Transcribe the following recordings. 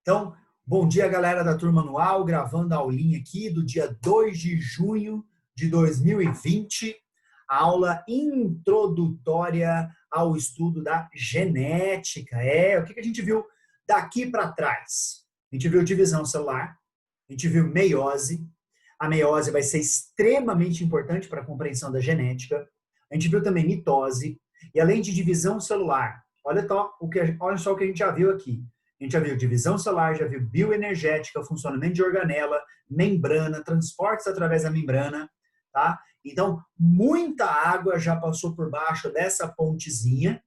Então, bom dia, galera da Turma Anual, gravando a aulinha aqui do dia 2 de junho de 2020, a aula introdutória ao estudo da genética. O que a gente viu daqui para trás? A gente viu divisão celular, a gente viu meiose. A meiose vai ser extremamente importante para a compreensão da genética. A gente viu também mitose. E além de divisão celular, olha só o que a gente já viu aqui. A gente já viu divisão celular, já viu bioenergética, funcionamento de organela, membrana, transportes através da membrana, tá? Então, muita água já passou por baixo dessa pontezinha,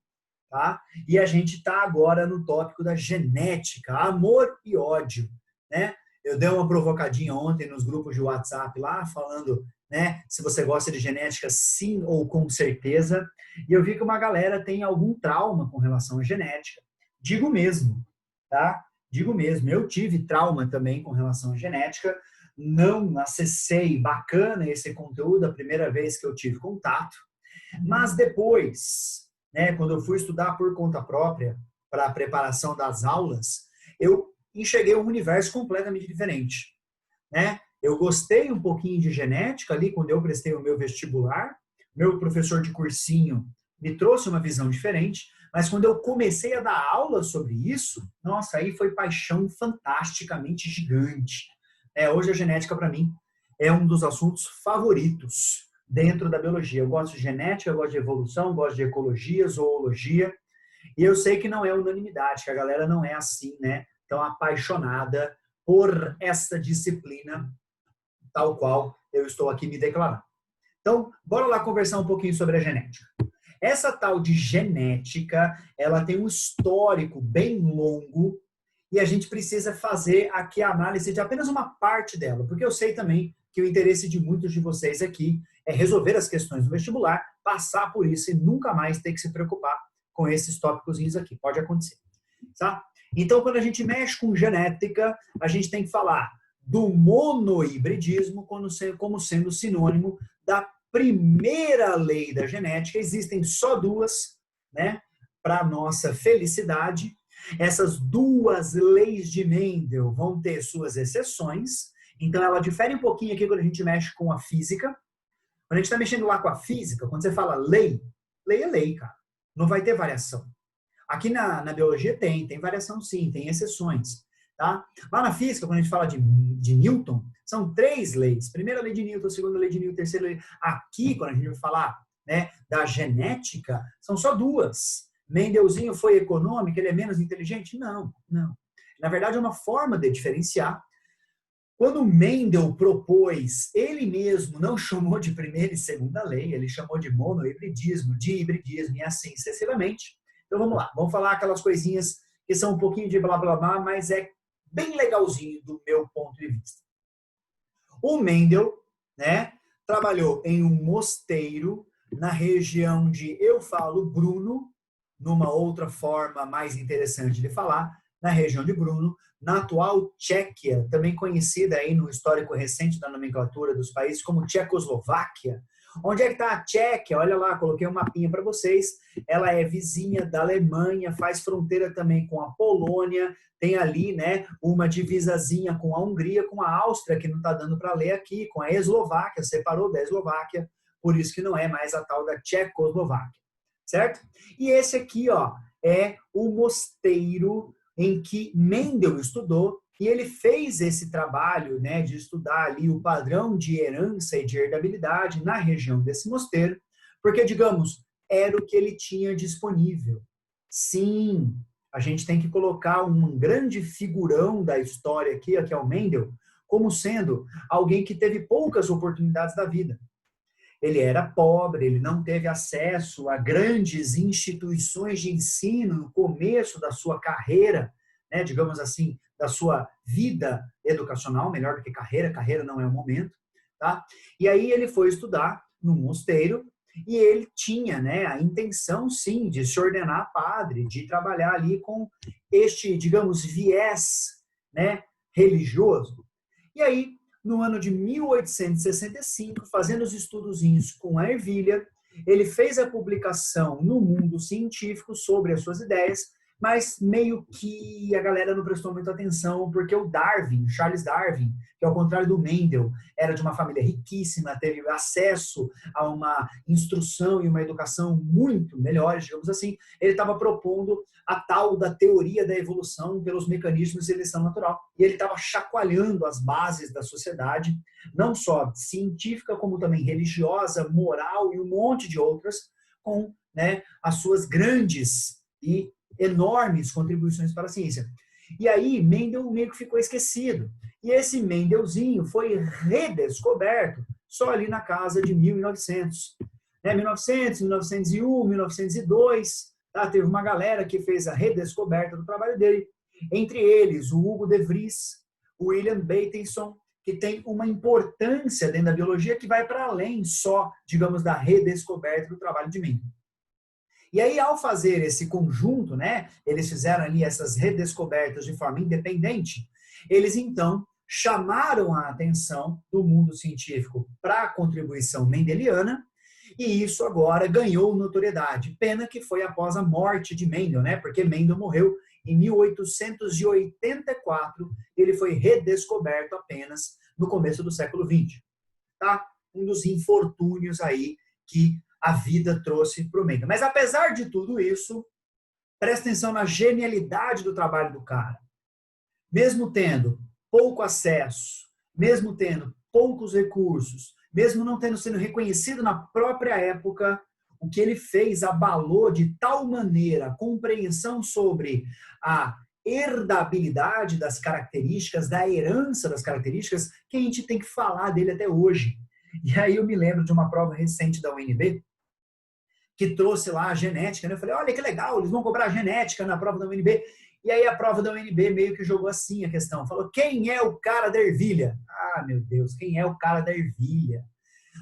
tá? E a gente está agora no tópico da genética, amor e ódio, né? Eu dei uma provocadinha ontem nos grupos de WhatsApp lá, falando, né, se você gosta de genética, sim ou com certeza. E eu vi que uma galera tem algum trauma com relação à genética. Digo mesmo, tá? Digo mesmo, eu tive trauma também com relação à genética, não acessei bacana esse conteúdo a primeira vez que eu tive contato, mas depois, né, quando eu fui estudar por conta própria para a preparação das aulas, eu enxerguei um universo completamente diferente, né? Eu gostei um pouquinho de genética ali quando eu prestei o meu vestibular, meu professor de cursinho me trouxe uma visão diferente, mas quando eu comecei a dar aula sobre isso, nossa, aí foi paixão fantasticamente gigante. Hoje a genética, para mim, é um dos assuntos favoritos dentro da biologia. Eu gosto de genética, eu gosto de evolução, gosto de ecologia, zoologia, e eu sei que não é unanimidade, que a galera não é assim, né? Tão apaixonada por essa disciplina, tal qual eu estou aqui me declarando. Então, bora lá conversar um pouquinho sobre a genética. Essa tal de genética, ela tem um histórico bem longo e a gente precisa fazer aqui a análise de apenas uma parte dela, porque eu sei também que o interesse de muitos de vocês aqui é resolver as questões do vestibular, passar por isso e nunca mais ter que se preocupar com esses tópicos aqui. Pode acontecer, tá? Então, quando a gente mexe com genética, a gente tem que falar do monohibridismo como sendo sinônimo da primeira lei da genética. Existem só duas, né? Para nossa felicidade. Essas duas leis de Mendel vão ter suas exceções. Então, ela difere um pouquinho aqui quando a gente mexe com a física. Quando a gente está mexendo lá com a física, quando você fala lei, lei é lei, cara. Não vai ter variação. Aqui na biologia tem variação sim, tem exceções. Tá? Lá na física, quando a gente fala de Newton, são três leis. Primeira lei de Newton, segunda lei de Newton, terceira lei. Aqui, quando a gente vai falar, né, da genética, são só duas. Mendelzinho foi econômico, ele é menos inteligente? Não. Na verdade, é uma forma de diferenciar. Quando Mendel propôs, ele mesmo não chamou de primeira e segunda lei, ele chamou de monohibridismo, de hibridismo e assim sucessivamente. Então vamos lá, vamos falar aquelas coisinhas que são um pouquinho de blá blá blá, mas é bem legalzinho do meu ponto de vista. O Mendel, né, trabalhou em um mosteiro na região de Eu Falo Bruno, numa outra forma mais interessante de falar, na região de Brno, na atual Tchequia, também conhecida aí no histórico recente da nomenclatura dos países como Tchecoslováquia. Onde é que está a Tchequia? Olha lá, coloquei um mapinha para vocês. Ela é vizinha da Alemanha, faz fronteira também com a Polônia, tem ali, né, uma divisazinha com a Hungria, com a Áustria, que não está dando para ler aqui, com a Eslováquia, separou da Eslováquia, por isso que não é mais a tal da Tchecoslováquia, certo? E esse aqui, ó, é o mosteiro em que Mendel estudou, e ele fez esse trabalho, né, de estudar ali o padrão de herança e de herdabilidade na região desse mosteiro, porque, digamos, era o que ele tinha disponível. Sim, a gente tem que colocar um grande figurão da história aqui, que é o Mendel, como sendo alguém que teve poucas oportunidades da vida. Ele era pobre, ele não teve acesso a grandes instituições de ensino no começo da sua carreira, né, digamos assim, da sua vida educacional, melhor do que carreira não é o momento, tá? E aí ele foi estudar num mosteiro e ele tinha, né, a intenção, sim, de se ordenar padre, de trabalhar ali com este, digamos, viés, né, religioso. E aí, no ano de 1865, fazendo os estudozinhos com a ervilha, ele fez a publicação no Mundo Científico sobre as suas ideias, mas meio que a galera não prestou muita atenção, porque o Darwin, Charles Darwin, que ao contrário do Mendel, era de uma família riquíssima, teve acesso a uma instrução e uma educação muito melhores, digamos assim, ele estava propondo a tal da teoria da evolução pelos mecanismos de seleção natural. E ele estava chacoalhando as bases da sociedade, não só científica, como também religiosa, moral e um monte de outras, com, né, as suas grandes e enormes contribuições para a ciência. E aí Mendel meio que ficou esquecido. E esse Mendelzinho foi redescoberto só ali na casa de 1900. 1900, 1901, 1902, tá? Teve uma galera que fez a redescoberta do trabalho dele. Entre eles, o Hugo de Vries, o William Bateson, que tem uma importância dentro da biologia que vai para além só, digamos, da redescoberta do trabalho de Mendel. E aí, ao fazer esse conjunto, né, eles fizeram ali essas redescobertas de forma independente, eles então chamaram a atenção do mundo científico para a contribuição mendeliana, e isso agora ganhou notoriedade. Pena que foi após a morte de Mendel, né, porque Mendel morreu em 1884, ele foi redescoberto apenas no começo do século XX. Tá? Um dos infortúnios aí que a vida trouxe para o Mendel. Mas apesar de tudo isso, presta atenção na genialidade do trabalho do cara. Mesmo tendo pouco acesso, mesmo tendo poucos recursos, mesmo não tendo sido reconhecido na própria época, o que ele fez abalou de tal maneira a compreensão sobre a herdabilidade das características, da herança das características, que a gente tem que falar dele até hoje. E aí eu me lembro de uma prova recente da UNB, que trouxe lá a genética, né? Eu falei, olha que legal, eles vão cobrar a genética na prova da UNB. E aí a prova da UNB meio que jogou assim a questão. Falou, quem é o cara da ervilha? Ah, meu Deus, quem é o cara da ervilha?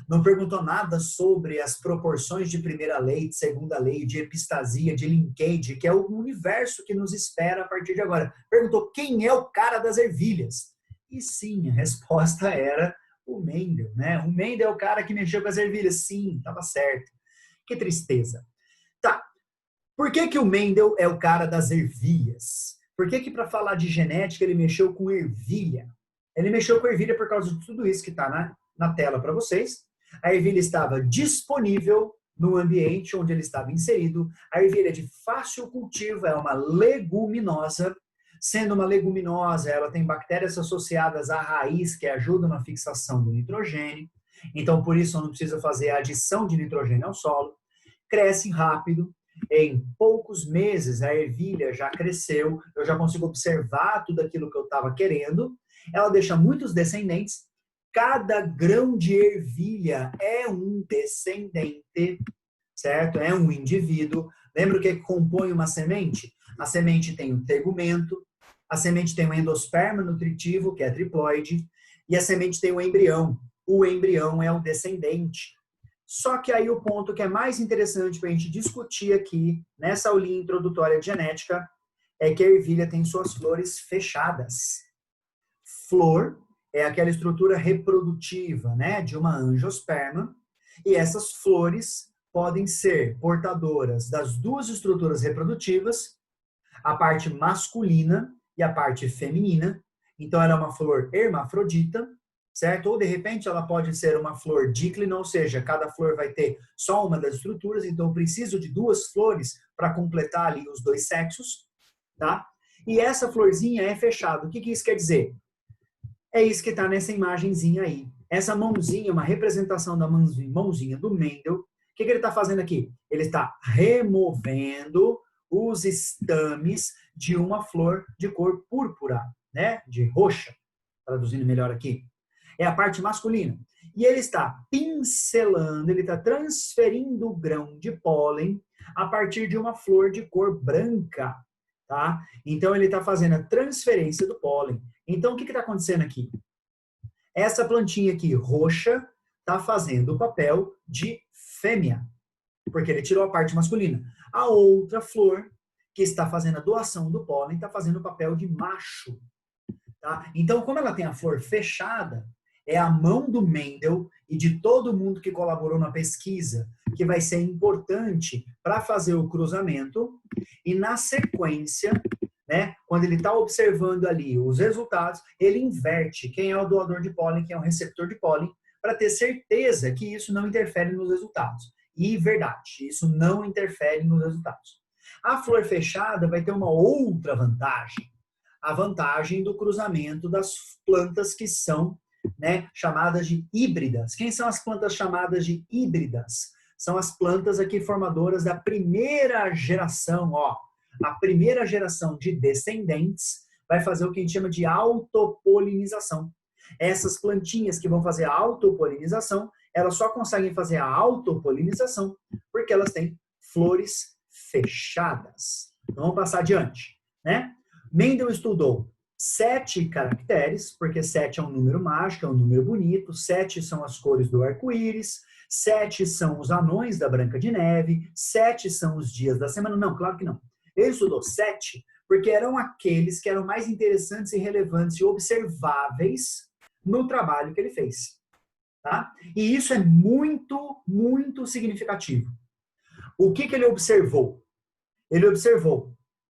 Não perguntou nada sobre as proporções de primeira lei, de segunda lei, de epistasia, de linkage, que é o universo que nos espera a partir de agora. Perguntou quem é o cara das ervilhas? E sim, a resposta era o Mendel, né? O Mendel é o cara que mexeu com as ervilhas. Sim, estava certo. Que tristeza. Tá. Por que que o Mendel é o cara das ervilhas? Por que que para falar de genética ele mexeu com ervilha? Ele mexeu com ervilha por causa de tudo isso que está na tela para vocês. A ervilha estava disponível no ambiente onde ele estava inserido. A ervilha é de fácil cultivo, é uma leguminosa. Sendo uma leguminosa, ela tem bactérias associadas à raiz que ajudam na fixação do nitrogênio. Então, por isso, não precisa fazer a adição de nitrogênio ao solo. Cresce rápido. Em poucos meses, a ervilha já cresceu. Eu já consigo observar tudo aquilo que eu estava querendo. Ela deixa muitos descendentes. Cada grão de ervilha é um descendente, certo? É um indivíduo. Lembra o que compõe uma semente? A semente tem o tegumento, a semente tem o endosperma nutritivo, que é triploide, e a semente tem o embrião. O embrião é o descendente. Só que aí o ponto que é mais interessante para a gente discutir aqui, nessa aulinha introdutória de genética, é que a ervilha tem suas flores fechadas. Flor é aquela estrutura reprodutiva, né, de uma angiosperma, e essas flores podem ser portadoras das duas estruturas reprodutivas, a parte masculina e a parte feminina. Então ela é uma flor hermafrodita, certo? Ou de repente ela pode ser uma flor díclina, ou seja, cada flor vai ter só uma das estruturas, então eu preciso de duas flores para completar ali os dois sexos, tá? E essa florzinha é fechada. O que isso quer dizer? É isso que está nessa imagenzinha aí. Essa mãozinha é uma representação da mãozinha do Mendel. O que ele está fazendo aqui? Ele está removendo os estames de uma flor de cor púrpura, né? De roxa, traduzindo melhor aqui. É a parte masculina. E ele está pincelando, ele está transferindo o grão de pólen a partir de uma flor de cor branca, tá? Então ele está fazendo a transferência do pólen. Então, o que está acontecendo aqui? Essa plantinha aqui, roxa, está fazendo o papel de fêmea, porque ele tirou a parte masculina. A outra flor, que está fazendo a doação do pólen, está fazendo o papel de macho. Tá? Então, como ela tem a flor fechada, é a mão do Mendel e de todo mundo que colaborou na pesquisa, que vai ser importante para fazer o cruzamento, e na sequência, né, quando ele está observando ali os resultados, ele inverte quem é o doador de pólen, quem é o receptor de pólen, para ter certeza que isso não interfere nos resultados. E verdade, isso não interfere nos resultados. A flor fechada vai ter uma outra vantagem, a vantagem do cruzamento das plantas que são, né, chamadas de híbridas. Quem são as plantas chamadas de híbridas? São as plantas aqui formadoras da primeira geração, ó. A primeira geração de descendentes vai fazer o que a gente chama de autopolinização. Essas plantinhas que vão fazer a autopolinização, elas só conseguem fazer a autopolinização porque elas têm flores fechadas. Então, vamos passar adiante, né? Mendel estudou 7 caracteres, porque 7 é um número mágico, é um número bonito, 7 são as cores do arco-íris, 7 são os anões da Branca de Neve, 7 são os dias da semana. Não, claro que não. Ele estudou 7 porque eram aqueles que eram mais interessantes e relevantes e observáveis no trabalho que ele fez. Tá? E isso é muito, muito significativo. O que ele observou? Ele observou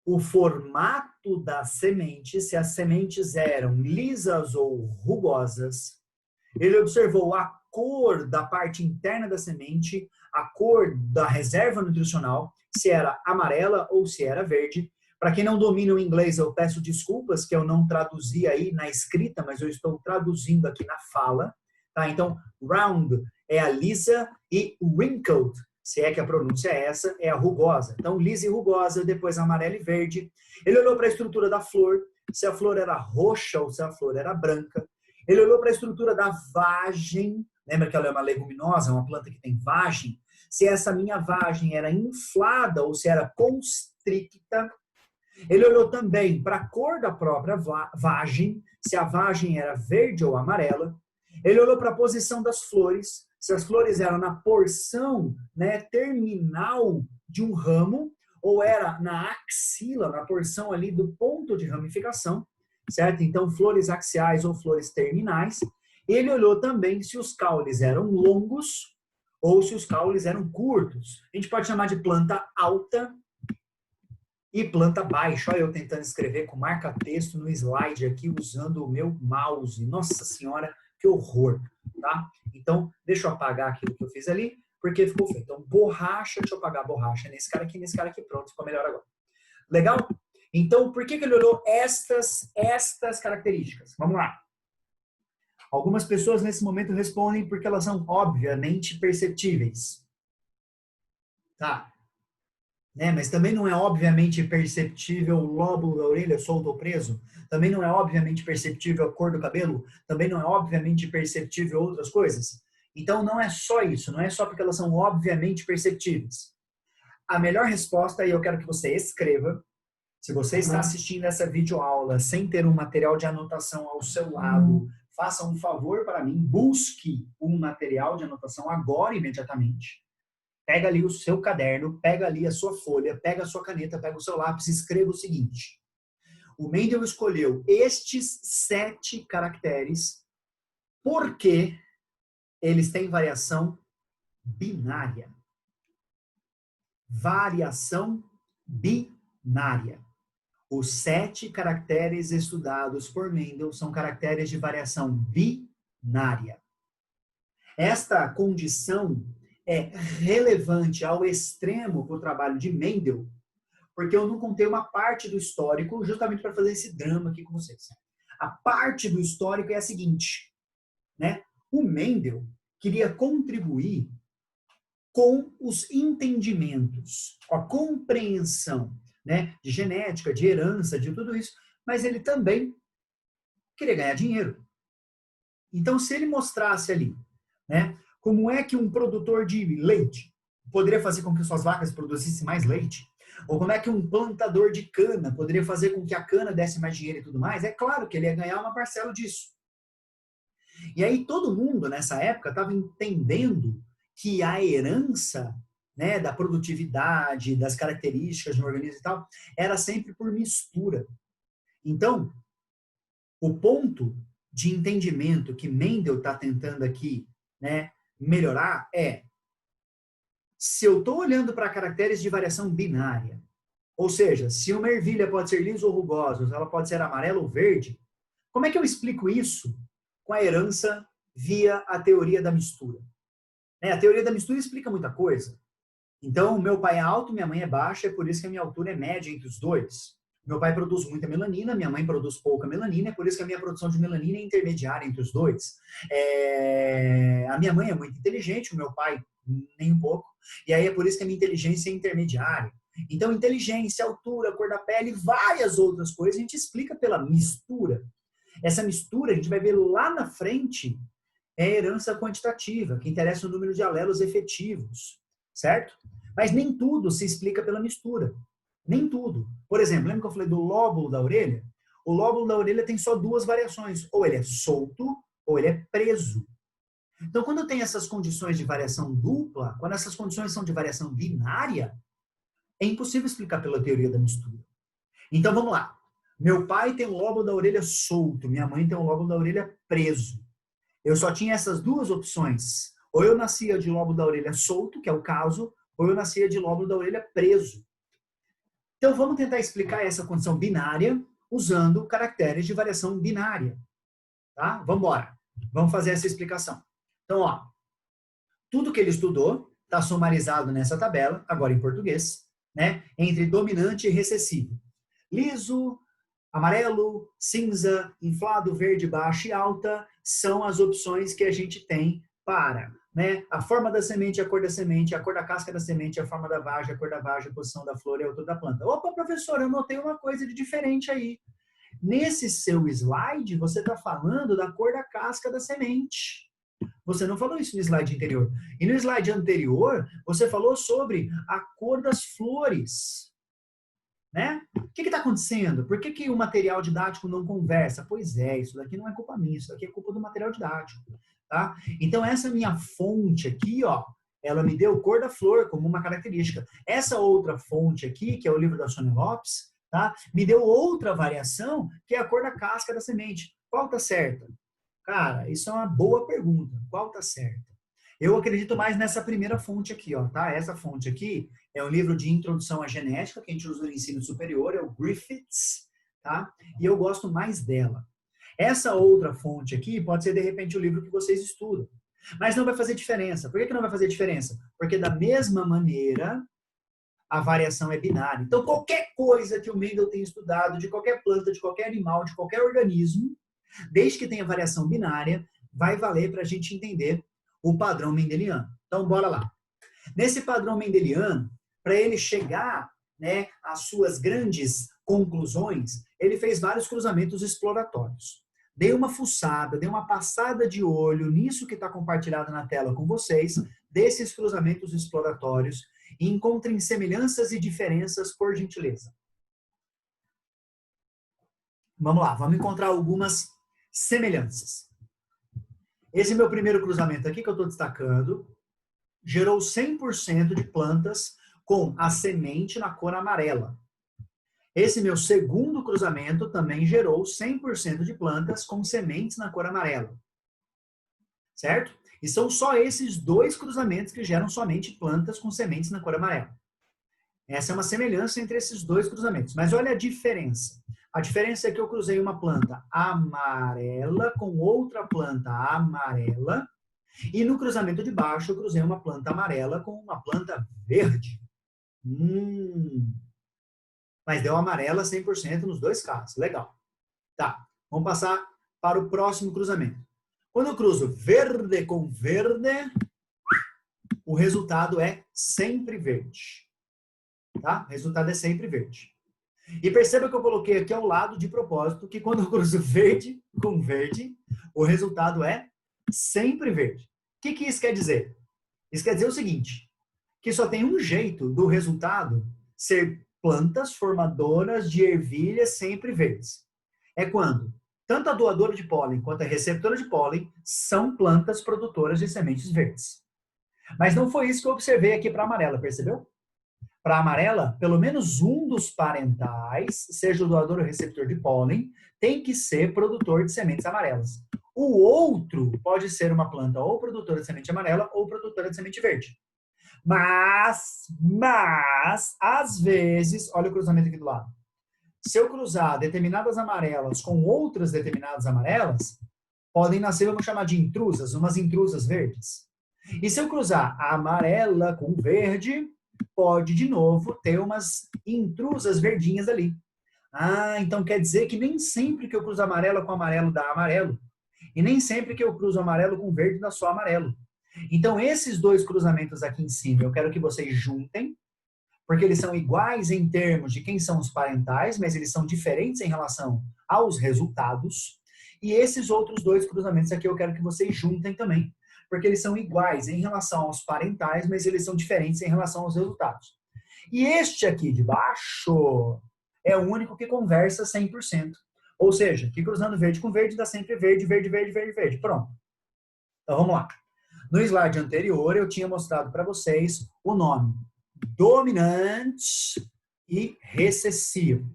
o formato das sementes, se as sementes eram lisas ou rugosas. Ele observou a cor da parte interna da semente, a cor da reserva nutricional, se era amarela ou se era verde. Para quem não domina o inglês, eu peço desculpas que eu não traduzi aí na escrita, mas eu estou traduzindo aqui na fala. Tá? Então, round é a lisa e wrinkled, se é que a pronúncia é essa, é a rugosa. Então, lisa e rugosa, depois amarela e verde. Ele olhou para a estrutura da flor, se a flor era roxa ou se a flor era branca. Ele olhou para a estrutura da vagem, lembra que ela é uma leguminosa, uma planta que tem vagem? Se essa minha vagem era inflada ou se era constricta. Ele olhou também para a cor da própria vagem, se a vagem era verde ou amarela. Ele olhou para a posição das flores, se as flores eram na porção, né, terminal de um ramo, ou era na axila, na porção ali do ponto de ramificação, certo? Então, flores axiais ou flores terminais. Ele olhou também se os caules eram longos ou se os caules eram curtos. A gente pode chamar de planta alta e planta baixa. Olha eu tentando escrever com marca-texto no slide aqui, usando o meu mouse. Nossa Senhora, que horror, tá? Então, deixa eu apagar aquilo que eu fiz ali, porque ficou feito. Então, borracha, deixa eu apagar a borracha nesse cara aqui, pronto, ficou melhor agora. Legal? Então, por que ele olhou estas características? Vamos lá. Algumas pessoas nesse momento respondem porque elas são obviamente perceptíveis. Tá? Né? Mas também não é obviamente perceptível o lóbulo da orelha solto ou preso. Também não é obviamente perceptível a cor do cabelo. Também não é obviamente perceptível outras coisas. Então não é só isso, não é só porque elas são obviamente perceptíveis. A melhor resposta, e eu quero que você escreva, se você está assistindo essa videoaula sem ter um material de anotação ao seu lado, faça um favor para mim, busque um material de anotação agora, imediatamente. Pega ali o seu caderno, pega ali a sua folha, pega a sua caneta, pega o seu lápis e escreva o seguinte. O Mendel escolheu estes 7 caracteres porque eles têm variação binária. Variação binária. Os 7 caracteres estudados por Mendel são caracteres de variação binária. Esta condição é relevante ao extremo para o trabalho de Mendel, porque eu não contei uma parte do histórico justamente para fazer esse drama aqui com vocês. A parte do histórico é a seguinte, né? O Mendel queria contribuir com os entendimentos, com a compreensão, né, de genética, de herança, de tudo isso, mas ele também queria ganhar dinheiro. Então, se ele mostrasse ali, né, como é que um produtor de leite poderia fazer com que suas vacas produzissem mais leite, ou como é que um plantador de cana poderia fazer com que a cana desse mais dinheiro e tudo mais, é claro que ele ia ganhar uma parcela disso. E aí todo mundo, nessa época, estava entendendo que a herança, né, da produtividade, das características de um organismo e tal, era sempre por mistura. Então, o ponto de entendimento que Mendel está tentando aqui, né, melhorar é, se eu estou olhando para caracteres de variação binária, ou seja, se uma ervilha pode ser lisa ou rugosa, ela pode ser amarela ou verde, como é que eu explico isso com a herança via a teoria da mistura? A teoria da mistura explica muita coisa. Então, meu pai é alto, minha mãe é baixa, é por isso que a minha altura é média entre os dois. Meu pai produz muita melanina, minha mãe produz pouca melanina, é por isso que a minha produção de melanina é intermediária entre os dois. A minha mãe é muito inteligente, o meu pai nem um pouco, e aí é por isso que a minha inteligência é intermediária. Então, inteligência, altura, cor da pele, várias outras coisas a gente explica pela mistura. Essa mistura a gente vai ver lá na frente é herança quantitativa, que interessa o número de alelos efetivos, certo? Mas nem tudo se explica pela mistura. Nem tudo. Por exemplo, lembra que eu falei do lóbulo da orelha? O lóbulo da orelha tem só duas variações. Ou ele é solto, ou ele é preso. Então, quando tem essas condições de variação dupla, quando essas condições são de variação binária, é impossível explicar pela teoria da mistura. Então, vamos lá. Meu pai tem o lóbulo da orelha solto, minha mãe tem o lóbulo da orelha preso. Eu só tinha essas duas opções. Ou eu nascia de lóbulo da orelha solto, que é o caso, ou eu nascia de lóbulo da orelha preso. Então, vamos tentar explicar essa condição binária usando caracteres de variação binária. Tá? Vamos embora. Vamos fazer essa explicação. Então, ó, tudo que ele estudou está sumarizado nessa tabela, agora em português, né? Entre dominante e recessivo. Liso, amarelo, cinza, inflado, verde, baixa e alta são as opções que a gente tem para, né, a forma da semente, a cor da semente, a cor da casca da semente, a forma da vagem, a cor da vagem, a posição da flor e a altura da planta. Opa, professor, eu notei uma coisa de diferente aí. Nesse seu slide, você está falando da cor da casca da semente. Você não falou isso no slide anterior. E no slide anterior, você falou sobre a cor das flores. Né? O que está acontecendo? Por que o material didático não conversa? Pois é, isso daqui não é culpa minha, isso daqui é culpa do material didático. Tá? Então, essa minha fonte aqui, ó, ela me deu cor da flor como uma característica. Essa outra fonte aqui, que é o livro da Sônia Lopes, tá? Me deu outra variação, que é a cor da casca da semente. Qual está certa? Cara, isso é uma boa pergunta. Qual está certa? Eu acredito mais nessa primeira fonte aqui, ó, tá? Essa fonte aqui é um livro de introdução à genética que a gente usa no ensino superior, é o Griffiths, tá? E eu gosto mais dela. Essa outra fonte aqui pode ser, de repente, o livro que vocês estudam. Mas não vai fazer diferença. Por que não vai fazer diferença? Porque, da mesma maneira, a variação é binária. Então, qualquer coisa que o Mendel tenha estudado, de qualquer planta, de qualquer animal, de qualquer organismo, desde que tenha variação binária, vai valer para a gente entender o padrão mendeliano. Então, bora lá. Nesse padrão mendeliano, para ele chegar, né, às suas grandes conclusões, ele fez vários cruzamentos exploratórios. Dei uma fuçada, dei uma passada de olho nisso que está compartilhado na tela com vocês, desses cruzamentos exploratórios, e encontrem semelhanças e diferenças, por gentileza. Vamos lá, vamos encontrar algumas semelhanças. Esse meu primeiro cruzamento aqui que eu estou destacando gerou 100% de plantas com a semente na cor amarela. Esse meu segundo cruzamento também gerou 100% de plantas com sementes na cor amarela. Certo? E são só esses dois cruzamentos que geram somente plantas com sementes na cor amarela. Essa é uma semelhança entre esses dois cruzamentos. Mas olha a diferença. A diferença é que eu cruzei uma planta amarela com outra planta amarela. E no cruzamento de baixo eu cruzei uma planta amarela com uma planta verde. Mas deu amarela 100% nos dois casos. Legal. Tá, vamos passar para o próximo cruzamento. Quando eu cruzo verde com verde, o resultado é sempre verde. Tá? O resultado é sempre verde. E perceba que eu coloquei aqui ao lado de propósito que quando eu cruzo verde com verde, o resultado é sempre verde. O que isso quer dizer? Isso quer dizer o seguinte, que só tem um jeito do resultado ser plantas formadoras de ervilhas sempre verdes. É quando tanto a doadora de pólen quanto a receptora de pólen são plantas produtoras de sementes verdes. Mas não foi isso que eu observei aqui para a amarela, percebeu? para a amarela, pelo menos um dos parentais, seja o doador ou receptor de pólen, tem que ser produtor de sementes amarelas. O outro pode ser uma planta ou produtora de semente amarela ou produtora de semente verde. Mas, às vezes, olha o cruzamento aqui do lado. Se eu cruzar determinadas amarelas com outras determinadas amarelas, podem nascer, vamos chamar de intrusas, umas intrusas verdes. E se eu cruzar a amarela com verde, pode, de novo, ter umas intrusas verdinhas ali. Ah, então quer dizer que nem sempre que eu cruzo amarelo com amarelo dá amarelo. E nem sempre que eu cruzo amarelo com verde dá só amarelo. Então, esses dois cruzamentos aqui em cima, eu quero que vocês juntem, porque eles são iguais em termos de quem são os parentais, mas eles são diferentes em relação aos resultados. E esses outros dois cruzamentos aqui eu quero que vocês juntem também, porque eles são iguais em relação aos parentais, mas eles são diferentes em relação aos resultados. E este aqui de baixo é o único que conversa 100%. Ou seja, que cruzando verde com verde dá sempre verde, verde, verde, verde, verde. Pronto. Então vamos lá. No slide anterior eu tinha mostrado para vocês o nome dominante e recessivo.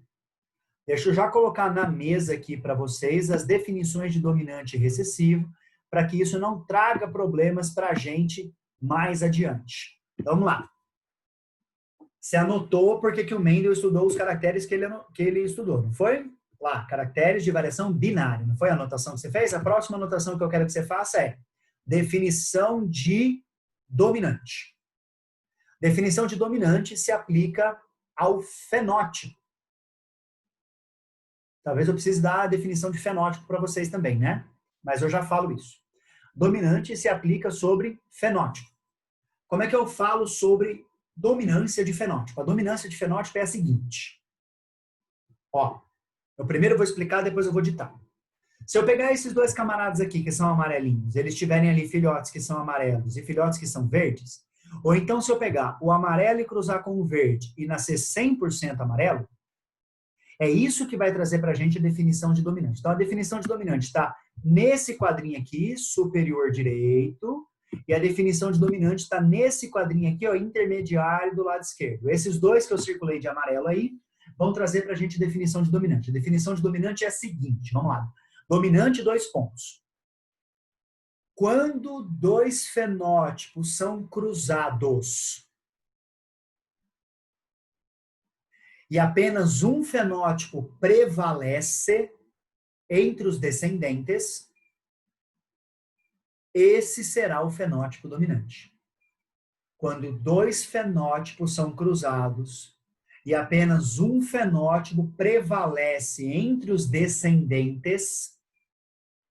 Deixa eu já colocar na mesa aqui para vocês as definições de dominante e recessivo, para que isso não traga problemas para a gente mais adiante. Então, vamos lá. Você anotou porque que o Mendel estudou os caracteres que ele estudou, não foi? Lá, caracteres de variação binária. Não foi a anotação que você fez? A próxima anotação que eu quero que você faça é definição de dominante. Definição de dominante se aplica ao fenótipo. Talvez eu precise dar a definição de fenótipo para vocês também, né? Mas eu já falo isso. Dominante se aplica sobre fenótipo. Como é que eu falo sobre dominância de fenótipo? A dominância de fenótipo é a seguinte. Ó, eu primeiro vou explicar, depois eu vou ditar. Se eu pegar esses dois camaradas aqui, que são amarelinhos, eles tiverem ali filhotes que são amarelos e filhotes que são verdes, ou então se eu pegar o amarelo e cruzar com o verde e nascer 100% amarelo, é isso que vai trazer para a gente a definição de dominante. Então, a definição de dominante está nesse quadrinho aqui, superior direito, e a definição de dominante está nesse quadrinho aqui, ó, intermediário do lado esquerdo. Esses dois que eu circulei de amarelo aí, vão trazer para a gente a definição de dominante. A definição de dominante é a seguinte, vamos lá. Dominante, dois pontos. Quando dois fenótipos são cruzados e apenas um fenótipo prevalece entre os descendentes, esse será o fenótipo dominante. Quando dois fenótipos são cruzados e apenas um fenótipo prevalece entre os descendentes,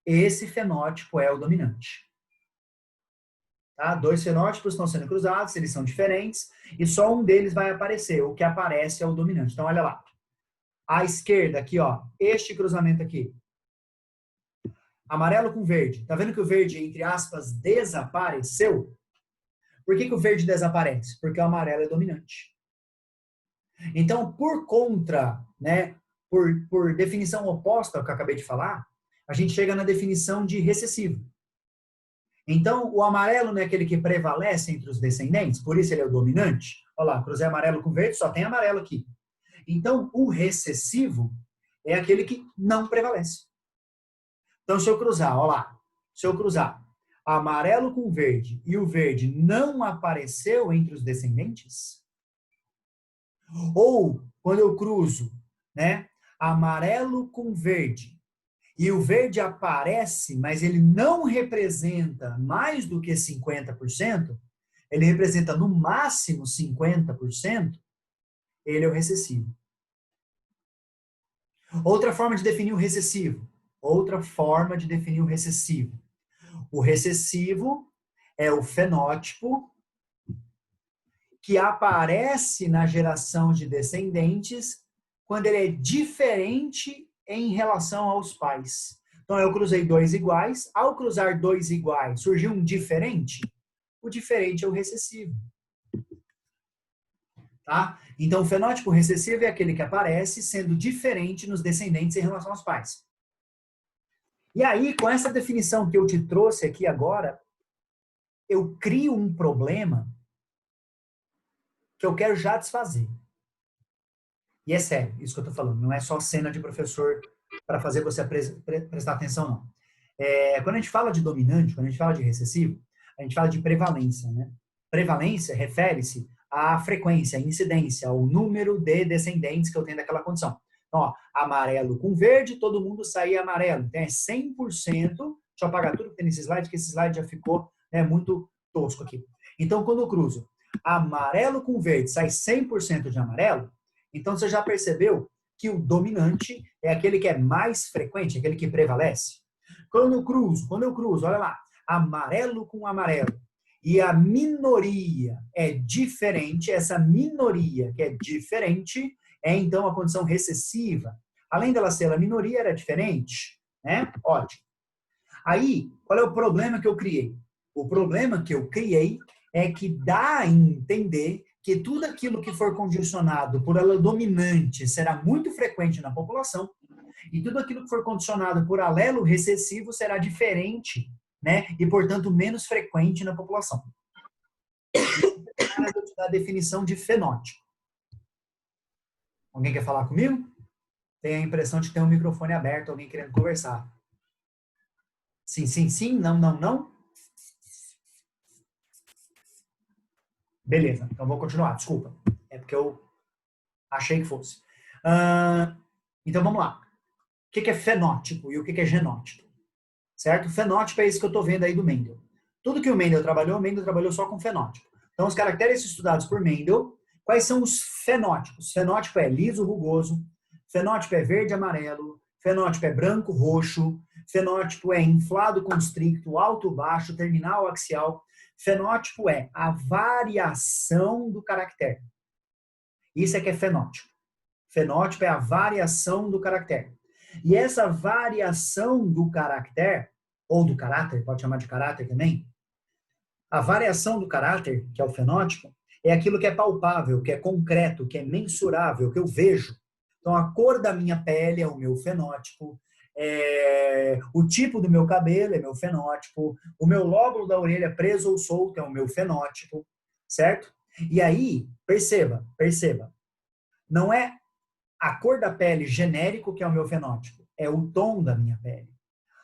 esse fenótipo é o dominante. Tá? Dois fenótipos estão sendo cruzados, eles são diferentes, e só um deles vai aparecer. O que aparece é o dominante. Então, olha lá. À esquerda, aqui, ó, este cruzamento aqui. Amarelo com verde. Tá vendo que o verde, entre aspas, desapareceu? Por que o verde desaparece? Porque o amarelo é dominante. Então, por contra, né, por definição oposta ao que eu acabei de falar, a gente chega na definição de recessivo. Então, o amarelo não é aquele que prevalece entre os descendentes, por isso ele é o dominante. Olha lá, cruzei amarelo com verde, só tem amarelo aqui. Então, o recessivo é aquele que não prevalece. Então, se eu cruzar, olha lá, se eu cruzar amarelo com verde e o verde não apareceu entre os descendentes, ou quando eu cruzo, né, amarelo com verde, e o verde aparece, mas ele não representa mais do que 50%, ele representa no máximo 50%, ele é o recessivo. Outra forma de definir o recessivo. Outra forma de definir o recessivo. O recessivo é o fenótipo que aparece na geração de descendentes quando ele é diferente em relação aos pais. Então, eu cruzei dois iguais. Ao cruzar dois iguais, surgiu um diferente? O diferente é o recessivo. Tá? Então, o fenótipo recessivo é aquele que aparece sendo diferente nos descendentes em relação aos pais. E aí, com essa definição que eu te trouxe aqui agora, eu crio um problema que eu quero já desfazer. E é sério, isso que eu estou falando. Não é só cena de professor para fazer você prestar atenção, não. Quando a gente fala de dominante, quando a gente fala de recessivo, a gente fala de prevalência, né? Prevalência refere-se à frequência, à incidência, ao número de descendentes que eu tenho daquela condição. Então, ó, amarelo com verde, todo mundo saía amarelo. Então, é 100%. Deixa eu apagar tudo que tem nesse slide, que esse slide já ficou muito tosco aqui. Então, quando eu cruzo amarelo com verde, sai 100% de amarelo, então você já percebeu que o dominante é aquele que é mais frequente, aquele que prevalece. Quando eu cruzo, olha lá, amarelo com amarelo, e a minoria é diferente, essa minoria que é diferente é então a condição recessiva. Além dela ser a minoria, era diferente, né? Ótimo. Aí, qual é o problema que eu criei? O problema que eu criei é que dá a entender que tudo aquilo que for condicionado por ela dominante será muito frequente na população, e tudo aquilo que for condicionado por alelo recessivo será diferente, né? E, portanto, menos frequente na população. Eu te dar a definição de fenótipo. Alguém quer falar comigo? Tem a impressão de que tem um microfone aberto, alguém querendo conversar. Sim, sim, sim, não, não, não. Beleza, então vou continuar, desculpa. É porque eu achei que fosse. Então vamos lá. O que é fenótipo e o que é genótipo? Certo? Fenótipo é isso que eu estou vendo aí do Mendel. Tudo que o Mendel trabalhou só com fenótipo. Então, os caracteres estudados por Mendel, quais são os fenótipos? Fenótipo é liso, rugoso, fenótipo é verde, amarelo, fenótipo é branco, roxo, fenótipo é inflado, constricto, alto, baixo, terminal, axial. Fenótipo é a variação do caractere. Isso é que é fenótipo. Fenótipo é a variação do caractere. E essa variação do caractere, ou do caráter, pode chamar de caráter também, a variação do caráter, que é o fenótipo, é aquilo que é palpável, que é concreto, que é mensurável, que eu vejo. Então, a cor da minha pele é o meu fenótipo, o tipo do meu cabelo é meu fenótipo, o meu lóbulo da orelha preso ou solto é o meu fenótipo, certo? E aí, perceba, não é a cor da pele genérico que é o meu fenótipo, é o tom da minha pele.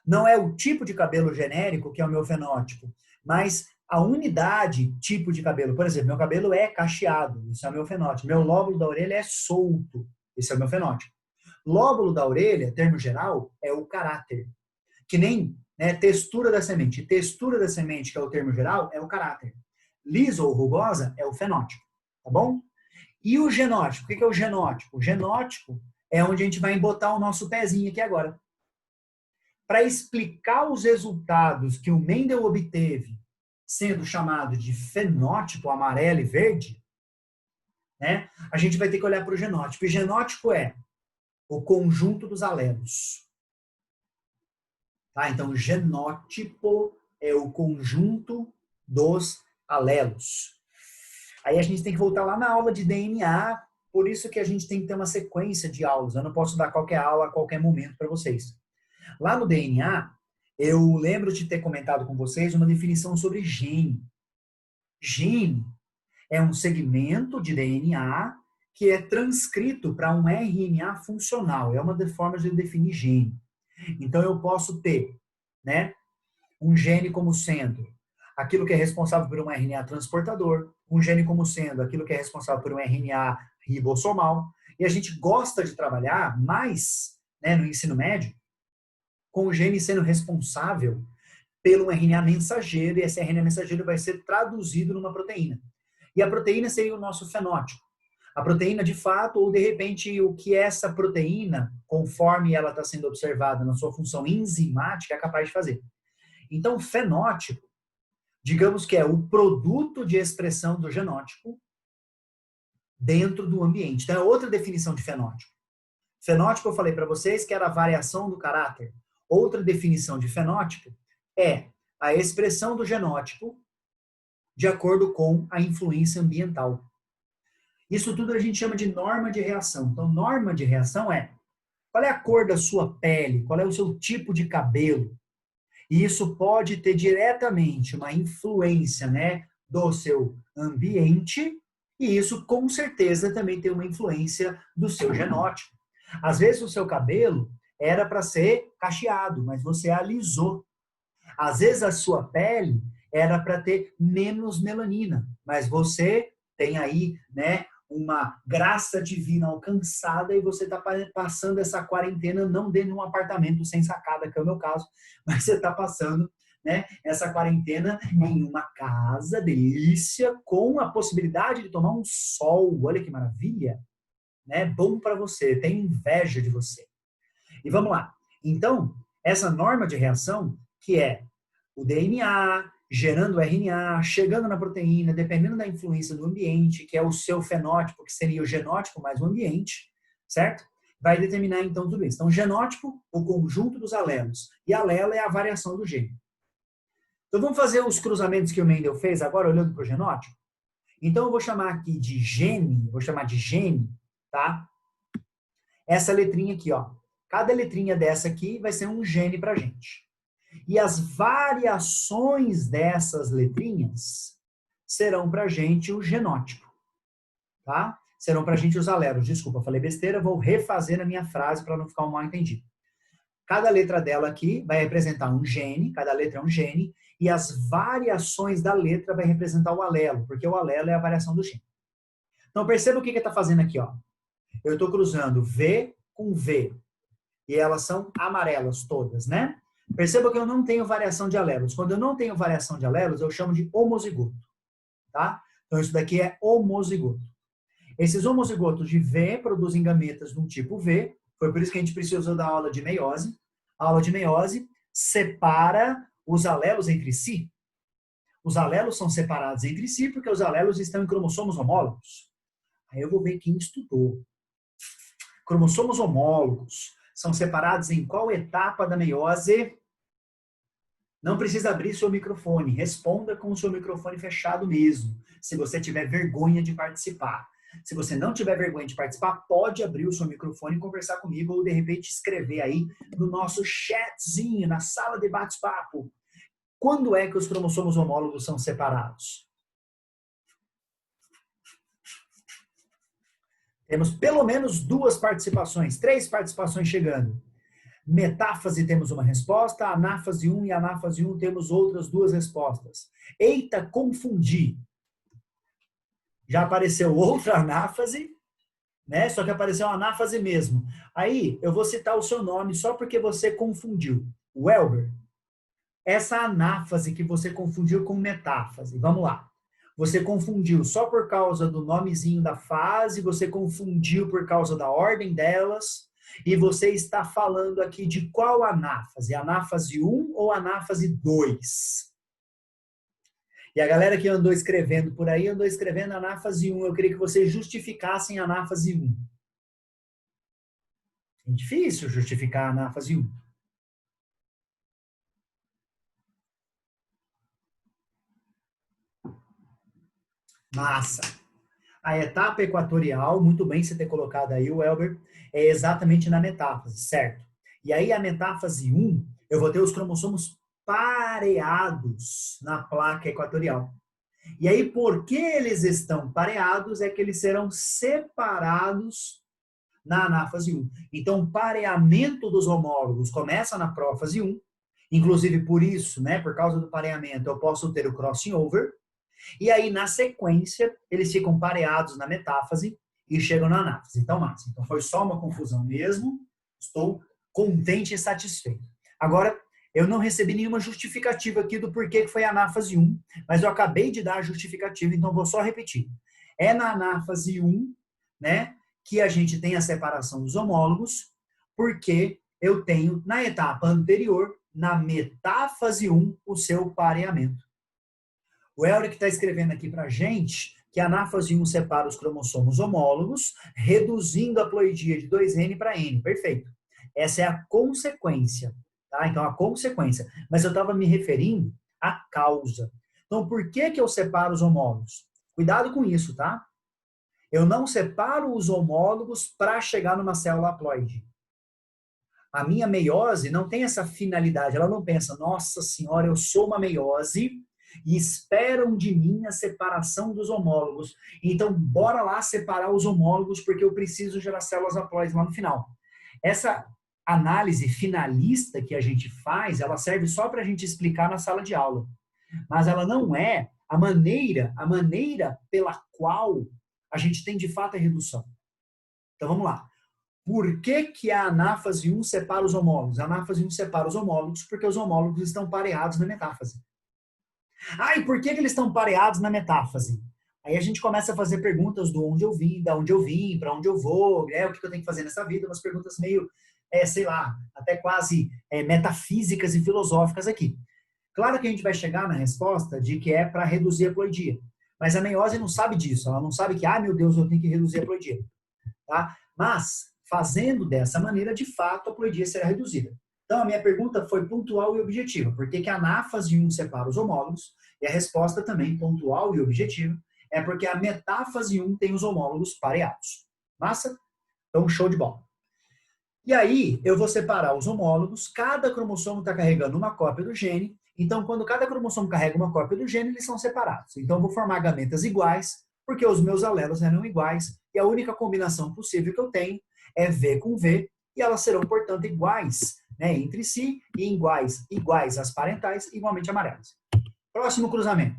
Não é o tipo de cabelo genérico que é o meu fenótipo, mas a unidade tipo de cabelo. Por exemplo, meu cabelo é cacheado, isso é o meu fenótipo. Meu lóbulo da orelha é solto, esse é o meu fenótipo. Lóbulo da orelha, termo geral, é o caráter. Que nem textura da semente. Textura da semente, que é o termo geral, é o caráter. Lisa ou rugosa é o fenótipo, tá bom? E o genótipo? O que é o genótipo? O genótipo é onde a gente vai botar o nosso pezinho aqui agora. Para explicar os resultados que o Mendel obteve, sendo chamado de fenótipo amarelo e verde, né, a gente vai ter que olhar para o genótipo. E genótipo é o conjunto dos alelos. Tá? Então, o genótipo é o conjunto dos alelos. Aí a gente tem que voltar lá na aula de DNA, por isso que a gente tem que ter uma sequência de aulas. Eu não posso dar qualquer aula a qualquer momento para vocês. Lá no DNA, eu lembro de ter comentado com vocês uma definição sobre gene. Gene é um segmento de DNA que é transcrito para um RNA funcional. É uma das formas de definir gene. Então, eu posso ter, né, um gene como sendo aquilo que é responsável por um RNA transportador, um gene como sendo aquilo que é responsável por um RNA ribossomal. E a gente gosta de trabalhar mais, né, no ensino médio, com o gene sendo responsável pelo RNA mensageiro, e esse RNA mensageiro vai ser traduzido numa proteína. E a proteína seria o nosso fenótipo. A proteína, de fato, ou de repente, o que essa proteína, conforme ela está sendo observada na sua função enzimática, é capaz de fazer. Então, o fenótipo, digamos que é o produto de expressão do genótipo dentro do ambiente. Então, é outra definição de fenótipo. Fenótipo, eu falei para vocês que era a variação do caráter. Outra definição de fenótipo é a expressão do genótipo de acordo com a influência ambiental. Isso tudo a gente chama de norma de reação. Então, norma de reação é qual é a cor da sua pele, qual é o seu tipo de cabelo. E isso pode ter diretamente uma influência, né, do seu ambiente E isso, com certeza, também tem uma influência do seu genótipo. Às vezes, o seu cabelo era para ser cacheado, mas você alisou. Às vezes, a sua pele era para ter menos melanina, mas você tem aí, né, uma graça divina alcançada e você está passando essa quarentena não dentro de um apartamento sem sacada, que é o meu caso, mas você está passando, né, essa quarentena em uma casa delícia com a possibilidade de tomar um sol. Olha que maravilha, né? Bom para você, tenho inveja de você. E vamos lá. Então, essa norma de reação, que é o DNA gerando o RNA, chegando na proteína, dependendo da influência do ambiente, que é o seu fenótipo, que seria o genótipo mais o ambiente, certo? Vai determinar então tudo isso. Então, genótipo, o conjunto dos alelos, e alelo é a variação do gene. Então, vamos fazer os cruzamentos que o Mendel fez agora, olhando para o genótipo? Então, eu vou chamar aqui de gene, vou chamar de gene, tá? Essa letrinha aqui, ó. Cada letrinha dessa aqui vai ser um gene pra gente. E as variações dessas letrinhas serão pra gente o genótipo, tá? Serão pra gente os alelos. Desculpa, falei besteira, vou refazer a minha frase para não ficar mal entendido. Cada letra dela aqui vai representar um gene, cada letra é um gene, e as variações da letra vai representar o alelo, porque o alelo é a variação do gene. Então perceba o que ele está fazendo aqui, ó. Eu estou cruzando V com V, e elas são amarelas todas, né? Perceba que eu não tenho variação de alelos. Quando eu não tenho variação de alelos, eu chamo de homozigoto, tá? Então isso daqui é homozigoto. Esses homozigotos de V produzem gametas de um tipo V, foi por isso que a gente precisou da aula de meiose. A aula de meiose separa os alelos entre si. Os alelos são separados entre si porque os alelos estão em cromossomos homólogos. Aí eu vou ver quem estudou. Cromossomos homólogos são separados em qual etapa da meiose? Não precisa abrir seu microfone. Responda com o seu microfone fechado mesmo, se você tiver vergonha de participar. Se você não tiver vergonha de participar, pode abrir o seu microfone e conversar comigo ou, de repente, escrever aí no nosso chatzinho, na sala de bate-papo. Quando é que os cromossomos homólogos são separados? Temos pelo menos 2 participações, 3 participações chegando. Metáfase temos uma resposta, anáfase 1 e anáfase 1 temos outras 2 respostas. Eita, confundi. Já apareceu outra anáfase, né? Só que apareceu uma anáfase mesmo. Aí, eu vou citar o seu nome só porque você confundiu. Welber, essa anáfase que você confundiu com metáfase, vamos lá. Você confundiu só por causa do nomezinho da fase, você confundiu por causa da ordem delas, e você está falando aqui de qual anáfase? Anáfase 1 ou anáfase 2? E a galera que andou escrevendo por aí, andou escrevendo anáfase 1. Eu queria que vocês justificassem a anáfase 1. É difícil justificar a anáfase 1. Massa. A etapa equatorial, muito bem você ter colocado aí, o Elber, é exatamente na metáfase, certo? E aí a metáfase 1, eu vou ter os cromossomos pareados na placa equatorial. E aí, porque eles estão pareados, é que eles serão separados na anáfase 1. Então, o pareamento dos homólogos começa na prófase 1, inclusive por isso, né, por causa do pareamento, eu posso ter o crossing over, e aí, na sequência, eles ficam pareados na metáfase e chegam na anáfase. Então, massa. Então, foi só uma confusão mesmo. Estou contente e satisfeito. Agora, eu não recebi nenhuma justificativa aqui do porquê que foi a anáfase 1, mas eu acabei de dar a justificativa, então vou só repetir. É na anáfase 1, né, que a gente tem a separação dos homólogos, porque eu tenho, na etapa anterior, na metáfase 1, o seu pareamento. O Elric está escrevendo aqui para a gente que a anáfase 1 separa os cromossomos homólogos, reduzindo a ploidia de 2N para N. Perfeito. Essa é a consequência. Tá? Então, a consequência. Mas eu estava me referindo à causa. Então, por que que eu separo os homólogos? Cuidado com isso, tá? Eu não separo os homólogos para chegar numa célula haploide. A minha meiose não tem essa finalidade. Ela não pensa, nossa senhora, eu sou uma meiose, e esperam de mim a separação dos homólogos. Então, bora lá separar os homólogos, porque eu preciso gerar células haploides lá no final. Essa análise finalista que a gente faz, ela serve só para a gente explicar na sala de aula. Mas ela não é a maneira pela qual a gente tem de fato a redução. Então, vamos lá. Por que a anáfase 1 separa os homólogos? A anáfase 1 separa os homólogos porque os homólogos estão pareados na metáfase. Ah, e por que eles estão pareados na metáfase? Aí a gente começa a fazer perguntas do onde eu vim, da onde eu vim, para onde eu vou, o que eu tenho que fazer nessa vida, umas perguntas meio, sei lá, até quase metafísicas e filosóficas aqui. Claro que a gente vai chegar na resposta de que é para reduzir a haploidia, mas a meiose não sabe disso, ela não sabe que, meu Deus, eu tenho que reduzir a haploidia. Tá? Mas, fazendo dessa maneira, de fato, a haploidia será reduzida. Então, a minha pergunta foi pontual e objetiva. Por que a anáfase 1 separa os homólogos? E a resposta também pontual e objetiva é porque a metáfase 1 tem os homólogos pareados. Massa? Então, show de bola. E aí, eu vou separar os homólogos. Cada cromossomo está carregando uma cópia do gene. Então, quando cada cromossomo carrega uma cópia do gene, eles são separados. Então, eu vou formar gametas iguais, porque os meus alelos eram iguais. E a única combinação possível que eu tenho é V com V. E elas serão, portanto, iguais, né, entre si e iguais às parentais, igualmente amarelas. Próximo cruzamento.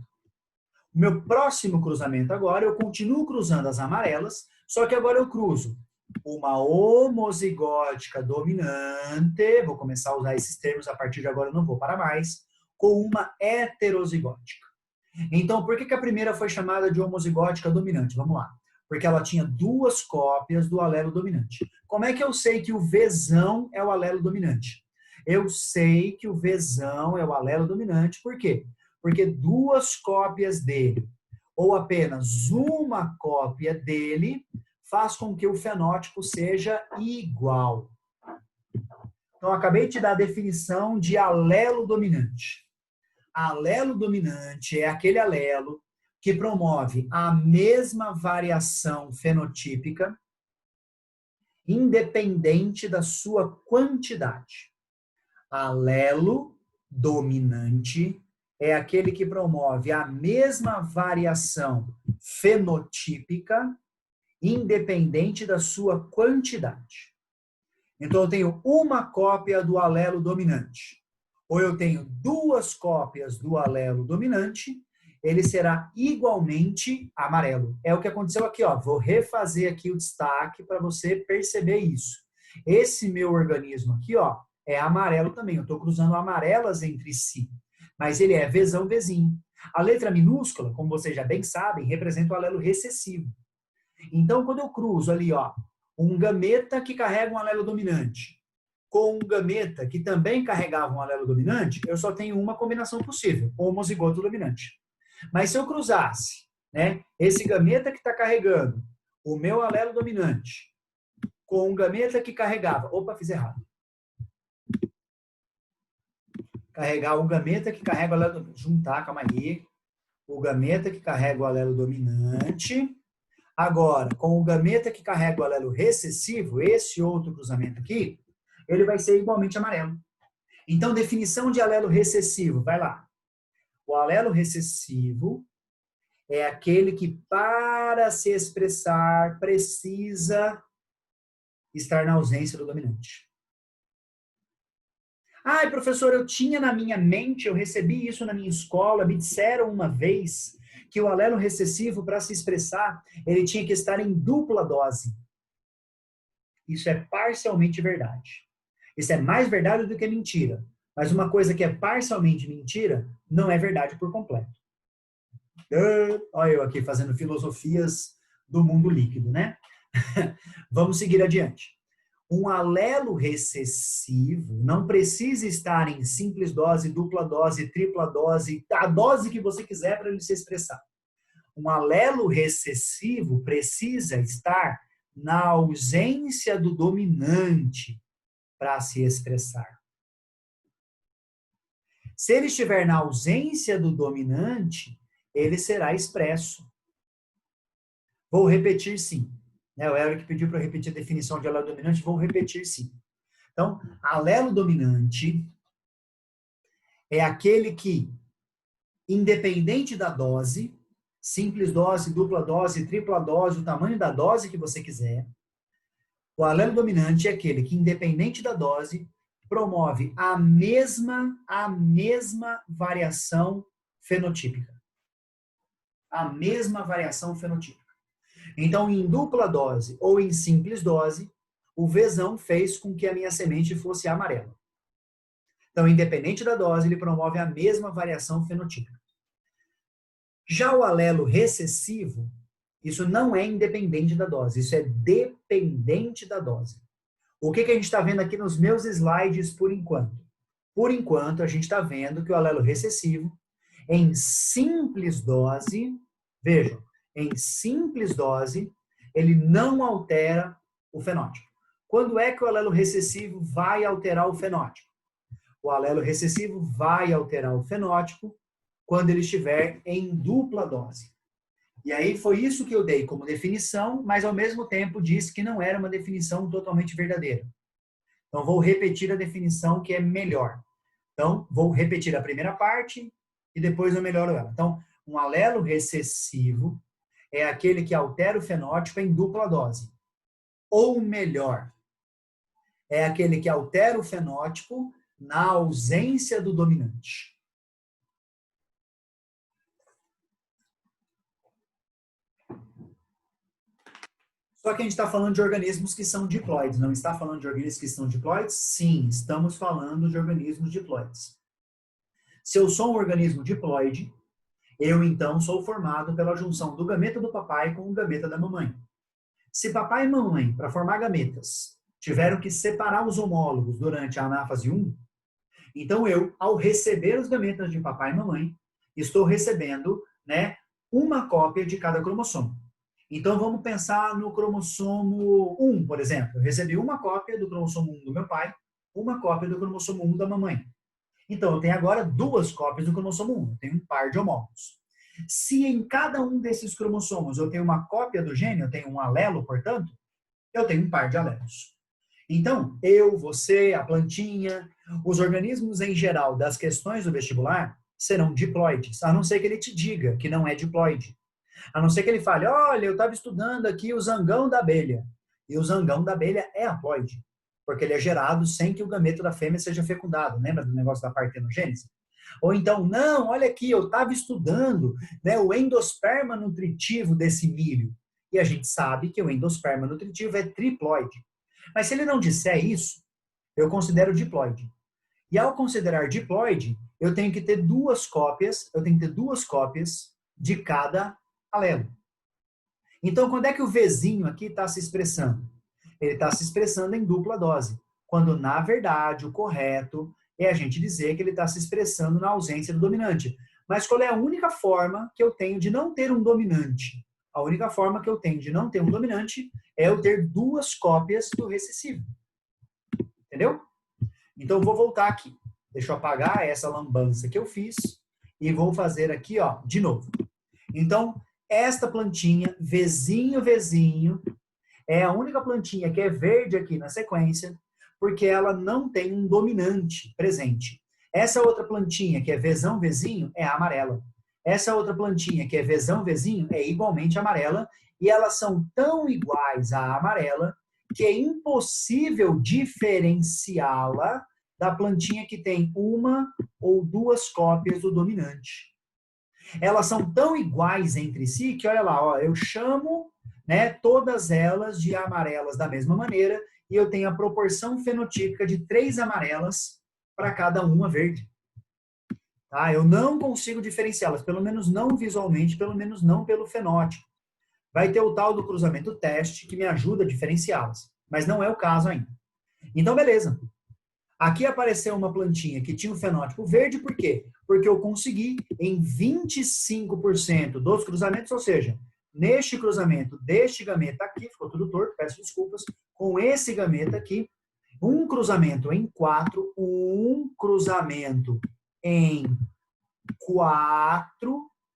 O meu próximo cruzamento agora, eu continuo cruzando as amarelas, só que agora eu cruzo uma homozigótica dominante, vou começar a usar esses termos, a partir de agora eu não vou parar mais, com uma heterozigótica. Então, por que a primeira foi chamada de homozigótica dominante? Vamos lá. Porque ela tinha duas cópias do alelo dominante. Como é que eu sei que o Vzão é o alelo dominante? Eu sei que o Vzão é o alelo dominante, por quê? Porque duas cópias dele, ou apenas uma cópia dele, faz com que o fenótipo seja igual. Então, eu acabei de dar a definição de alelo dominante. Alelo dominante é aquele alelo que promove a mesma variação fenotípica, independente da sua quantidade. Alelo dominante é aquele que promove a mesma variação fenotípica, independente da sua quantidade. Então, eu tenho uma cópia do alelo dominante, ou eu tenho duas cópias do alelo dominante, ele será igualmente amarelo. É o que aconteceu aqui, ó. Vou refazer aqui o destaque para você perceber isso. Esse meu organismo aqui, ó, é amarelo também. Eu estou cruzando amarelas entre si. Mas ele é Vzão, Vzinho. A letra minúscula, como vocês já bem sabem, representa o alelo recessivo. Então, quando eu cruzo ali, ó, um gameta que carrega um alelo dominante com um gameta que também carregava um alelo dominante, eu só tenho uma combinação possível, homozigoto dominante. Mas se eu cruzasse, né, esse gameta que está carregando o meu alelo dominante com um gameta que carregava... Opa, fiz errado. Carregar o gameta que carrega o alelo... Juntar, calma aí. O gameta que carrega o alelo dominante. Agora, com o gameta que carrega o alelo recessivo, esse outro cruzamento aqui, ele vai ser igualmente amarelo. Então, definição de alelo recessivo, vai lá. O alelo recessivo é aquele que, para se expressar, precisa estar na ausência do dominante. Ai, professor, eu tinha na minha mente, eu recebi isso na minha escola, me disseram uma vez que o alelo recessivo, para se expressar, ele tinha que estar em dupla dose. Isso é parcialmente verdade. Isso é mais verdade do que mentira. Mas uma coisa que é parcialmente mentira, não é verdade por completo. Olha eu aqui fazendo filosofias do mundo líquido, né? Vamos seguir adiante. Um alelo recessivo não precisa estar em simples dose, dupla dose, tripla dose, a dose que você quiser para ele se expressar. Um alelo recessivo precisa estar na ausência do dominante para se expressar. Se ele estiver na ausência do dominante, ele será expresso. Vou repetir sim. O Eric pediu para eu repetir a definição de alelo dominante, vou repetir sim. Então, alelo dominante é aquele que independente da dose, simples dose, dupla dose, tripla dose, o tamanho da dose que você quiser, o alelo dominante é aquele que, independente da dose, promove a mesma variação fenotípica. A mesma variação fenotípica. Então, em dupla dose ou em simples dose, o Vzão fez com que a minha semente fosse amarela. Então, independente da dose, ele promove a mesma variação fenotípica. Já o alelo recessivo, isso não é independente da dose, isso é dependente da dose. O que a gente está vendo aqui nos meus slides por enquanto? Por enquanto, a gente está vendo que o alelo recessivo, em simples dose, vejam, em simples dose, ele não altera o fenótipo. Quando é que o alelo recessivo vai alterar o fenótipo? O alelo recessivo vai alterar o fenótipo quando ele estiver em dupla dose. E aí foi isso que eu dei como definição, mas ao mesmo tempo disse que não era uma definição totalmente verdadeira. Então vou repetir a definição que é melhor. Então vou repetir a primeira parte e depois eu melhoro ela. Então, um alelo recessivo é aquele que altera o fenótipo em dupla dose. Ou melhor, é aquele que altera o fenótipo na ausência do dominante. Só que a gente está falando de organismos que são diploides. Não está falando de organismos que são diploides? Sim, estamos falando de organismos diploides. Se eu sou um organismo diploide, eu então sou formado pela junção do gameta do papai com o gameta da mamãe. Se papai e mamãe, para formar gametas, tiveram que separar os homólogos durante a anáfase 1, então eu, ao receber os gametas de papai e mamãe, estou recebendo, né, uma cópia de cada cromossomo. Então vamos pensar no cromossomo 1, por exemplo. Eu recebi uma cópia do cromossomo 1 do meu pai, uma cópia do cromossomo 1 da mamãe. Então eu tenho agora duas cópias do cromossomo 1, eu tenho um par de homólogos. Se em cada um desses cromossomos eu tenho uma cópia do gene, eu tenho um alelo, portanto, eu tenho um par de alelos. Então, eu, você, a plantinha, os organismos em geral das questões do vestibular serão diploides, a não ser que ele te diga que não é diploide. A não ser que ele fale, olha, eu estava estudando aqui o zangão da abelha. E o zangão da abelha é haploide, porque ele é gerado sem que o gameto da fêmea seja fecundado. Lembra do negócio da partenogênese? Ou então, não, olha aqui, eu estava estudando, né, o endosperma nutritivo desse milho. E a gente sabe que o endosperma nutritivo é triploide. Mas se ele não disser isso, eu considero diploide. E ao considerar diploide, eu tenho que ter duas cópias de cada alelo. Então, quando é que o Vzinho aqui está se expressando? Ele está se expressando em dupla dose, quando, na verdade, o correto é a gente dizer que ele está se expressando na ausência do dominante. Mas qual é a única forma que eu tenho de não ter um dominante? A única forma que eu tenho de não ter um dominante é eu ter duas cópias do recessivo. Entendeu? Então, eu vou voltar aqui. Deixa eu apagar essa lambança que eu fiz e vou fazer aqui, ó, de novo. Então, esta plantinha, Vzinho, é a única plantinha que é verde aqui na sequência, porque ela não tem um dominante presente. Essa outra plantinha, que é Vzinho, é amarela. Essa outra plantinha, que é Vzinho, é igualmente amarela, e elas são tão iguais à amarela que é impossível diferenciá-la da plantinha que tem uma ou duas cópias do dominante. Elas são tão iguais entre si que, olha lá, ó, eu chamo, né, todas elas de amarelas da mesma maneira e eu tenho a proporção fenotípica de 3 amarelas para cada uma verde. Tá? Eu não consigo diferenciá-las, pelo menos não visualmente, pelo menos não pelo fenótipo. Vai ter o tal do cruzamento teste que me ajuda a diferenciá-las, mas não é o caso ainda. Então, beleza. Aqui apareceu uma plantinha que tinha o fenótipo verde, por quê? Porque eu consegui em 25% dos cruzamentos, ou seja, neste cruzamento deste gameta aqui, ficou tudo torto, peço desculpas, com esse gameta aqui, um cruzamento em 4,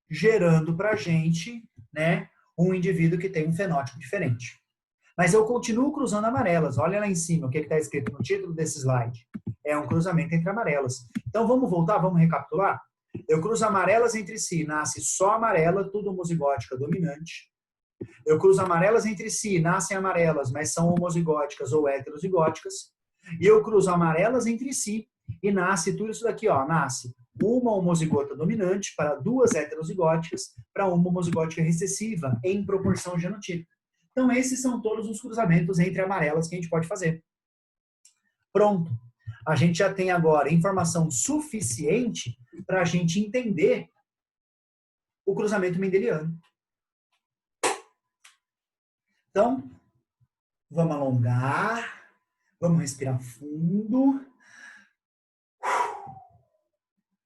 gerando pra gente, né, um indivíduo que tem um fenótipo diferente. Mas eu continuo cruzando amarelas. Olha lá em cima o que está escrito no título desse slide. É um cruzamento entre amarelas. Então vamos voltar, vamos recapitular? Eu cruzo amarelas entre si, nasce só amarela, tudo homozigótica dominante. Eu cruzo amarelas entre si, nascem amarelas, mas são homozigóticas ou heterozigóticas. E eu cruzo amarelas entre si e nasce tudo isso daqui, ó, nasce uma homozigota dominante para duas heterozigóticas para uma homozigótica recessiva em proporção genotípica. Então esses são todos os cruzamentos entre amarelas que a gente pode fazer. Pronto. A gente já tem agora informação suficiente para a gente entender o cruzamento mendeliano. Então, vamos alongar, vamos respirar fundo.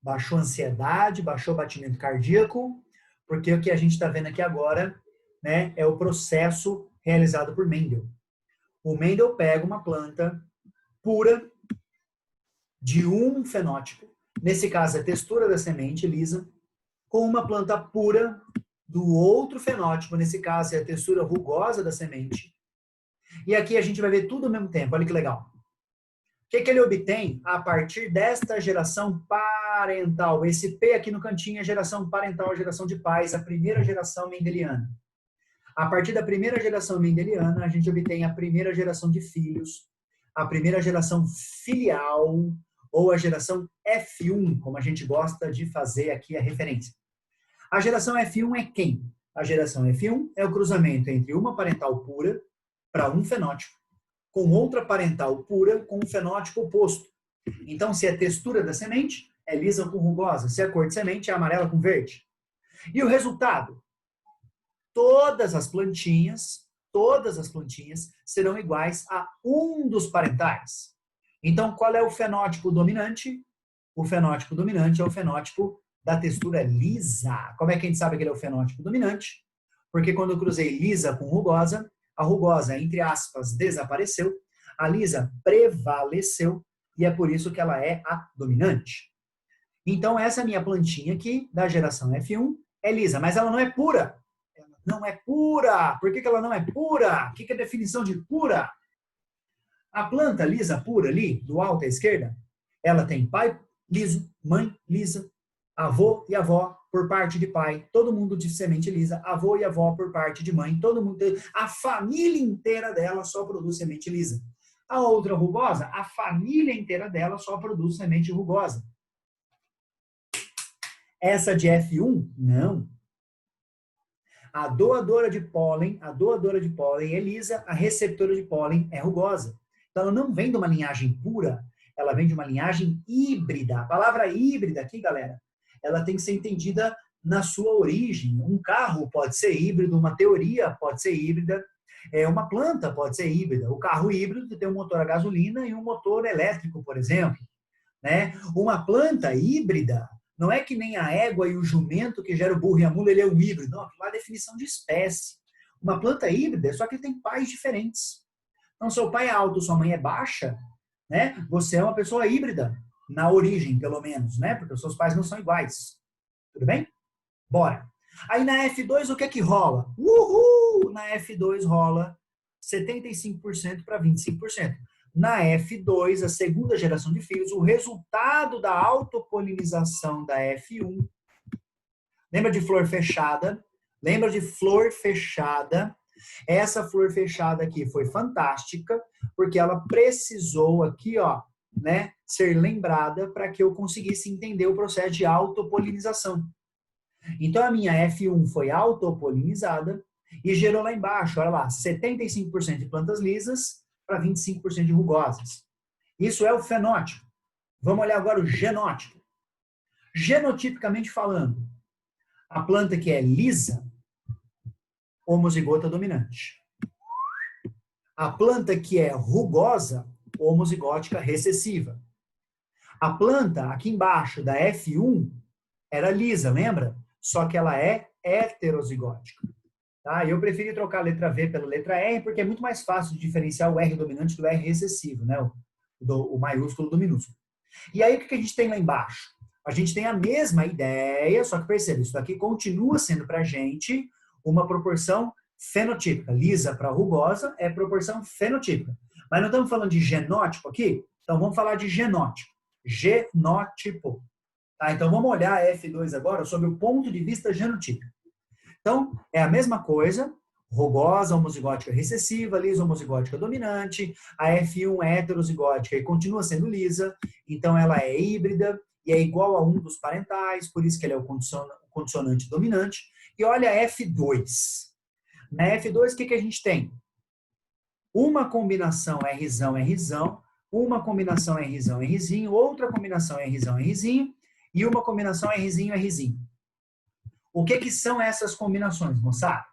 Baixou a ansiedade, baixou o batimento cardíaco, porque o que a gente está vendo aqui agora, né, é o processo realizado por Mendel. O Mendel pega uma planta pura de um fenótipo, nesse caso a textura da semente lisa, com uma planta pura do outro fenótipo, nesse caso é a textura rugosa da semente. E aqui a gente vai ver tudo ao mesmo tempo, olha que legal. O que ele obtém a partir desta geração parental? Esse P aqui no cantinho é geração parental, geração de pais, a primeira geração mendeliana. A partir da primeira geração mendeliana, a gente obtém a primeira geração de filhos, a primeira geração filial, ou a geração F1, como a gente gosta de fazer aqui a referência. A geração F1 é quem? A geração F1 é o cruzamento entre uma parental pura para um fenótipo, com outra parental pura com um fenótipo oposto. Então, se a textura da semente é lisa com rugosa, se a cor de semente é amarela com verde. E o resultado? Todas as plantinhas serão iguais a um dos parentais. Então, qual é o fenótipo dominante? O fenótipo dominante é o fenótipo da textura lisa. Como é que a gente sabe que ele é o fenótipo dominante? Porque quando eu cruzei lisa com rugosa, a rugosa, entre aspas, desapareceu, a lisa prevaleceu, e é por isso que ela é a dominante. Então, essa minha plantinha aqui, da geração F1, é lisa, mas ela não é pura. Ela não é pura. Por que ela não é pura? O que é a definição de pura? A planta lisa pura ali, do alto à esquerda, ela tem pai liso, mãe lisa, avô e avó por parte de pai, todo mundo de semente lisa, avô e avó por parte de mãe, todo mundo, a família inteira dela só produz semente lisa. A outra rugosa, a família inteira dela só produz semente rugosa. Essa de F1, não. A doadora de pólen é lisa, a receptora de pólen é rugosa. Então, ela não vem de uma linhagem pura, ela vem de uma linhagem híbrida. A palavra híbrida aqui, galera, ela tem que ser entendida na sua origem. Um carro pode ser híbrido, uma teoria pode ser híbrida, uma planta pode ser híbrida. O carro híbrido tem um motor a gasolina e um motor elétrico, por exemplo. Né? Uma planta híbrida não é que nem a égua e o jumento que gera o burro e a mula, ele é um híbrido. Não, aquilo lá é a definição de espécie. Uma planta híbrida é só que ele tem pais diferentes. Então, seu pai é alto, sua mãe é baixa, né? Você é uma pessoa híbrida, na origem, pelo menos, né? Porque os seus pais não são iguais. Tudo bem? Bora. Aí na F2, o que é que rola? Uhul! Na F2 rola 75% para 25%. Na F2, a segunda geração de filhos, o resultado da autopolinização da F1. Lembra de flor fechada? Lembra de flor fechada? Essa flor fechada aqui foi fantástica, porque ela precisou aqui, ó, né, ser lembrada para que eu conseguisse entender o processo de autopolinização. Então, a minha F1 foi autopolinizada e gerou lá embaixo, olha lá, 75% de plantas lisas para 25% de rugosas. Isso é o fenótipo. Vamos olhar agora o genótipo. Genotipicamente falando, a planta que é lisa, homozigota dominante. A planta que é rugosa, homozigótica recessiva. A planta aqui embaixo da F1 era lisa, lembra? Só que ela é heterozigótica. Tá? Eu preferi trocar a letra V pela letra R porque é muito mais fácil de diferenciar o R dominante do R recessivo, né? O maiúsculo do minúsculo. E aí o que a gente tem lá embaixo? A gente tem a mesma ideia, só que perceba, isso daqui continua sendo para a gente uma proporção fenotípica. Lisa para rugosa é proporção fenotípica. Mas não estamos falando de genótipo aqui? Então vamos falar de genótipo. Genótipo. Tá? Então, vamos olhar a F2 agora sob o ponto de vista genotípico. Então, é a mesma coisa, rugosa, homozigótica recessiva, lisa, homozigótica dominante, a F1 é heterozigótica e continua sendo lisa, então ela é híbrida e é igual a um dos parentais, por isso que ele é o condicionante dominante. E olha a F2. Na F2, o que a gente tem? Uma combinação Rzão, Rzão, uma combinação Rzão, Rzinho, outra combinação Rzão, Rzinho e uma combinação Rzinho, Rzinho. O que são essas combinações, moçada?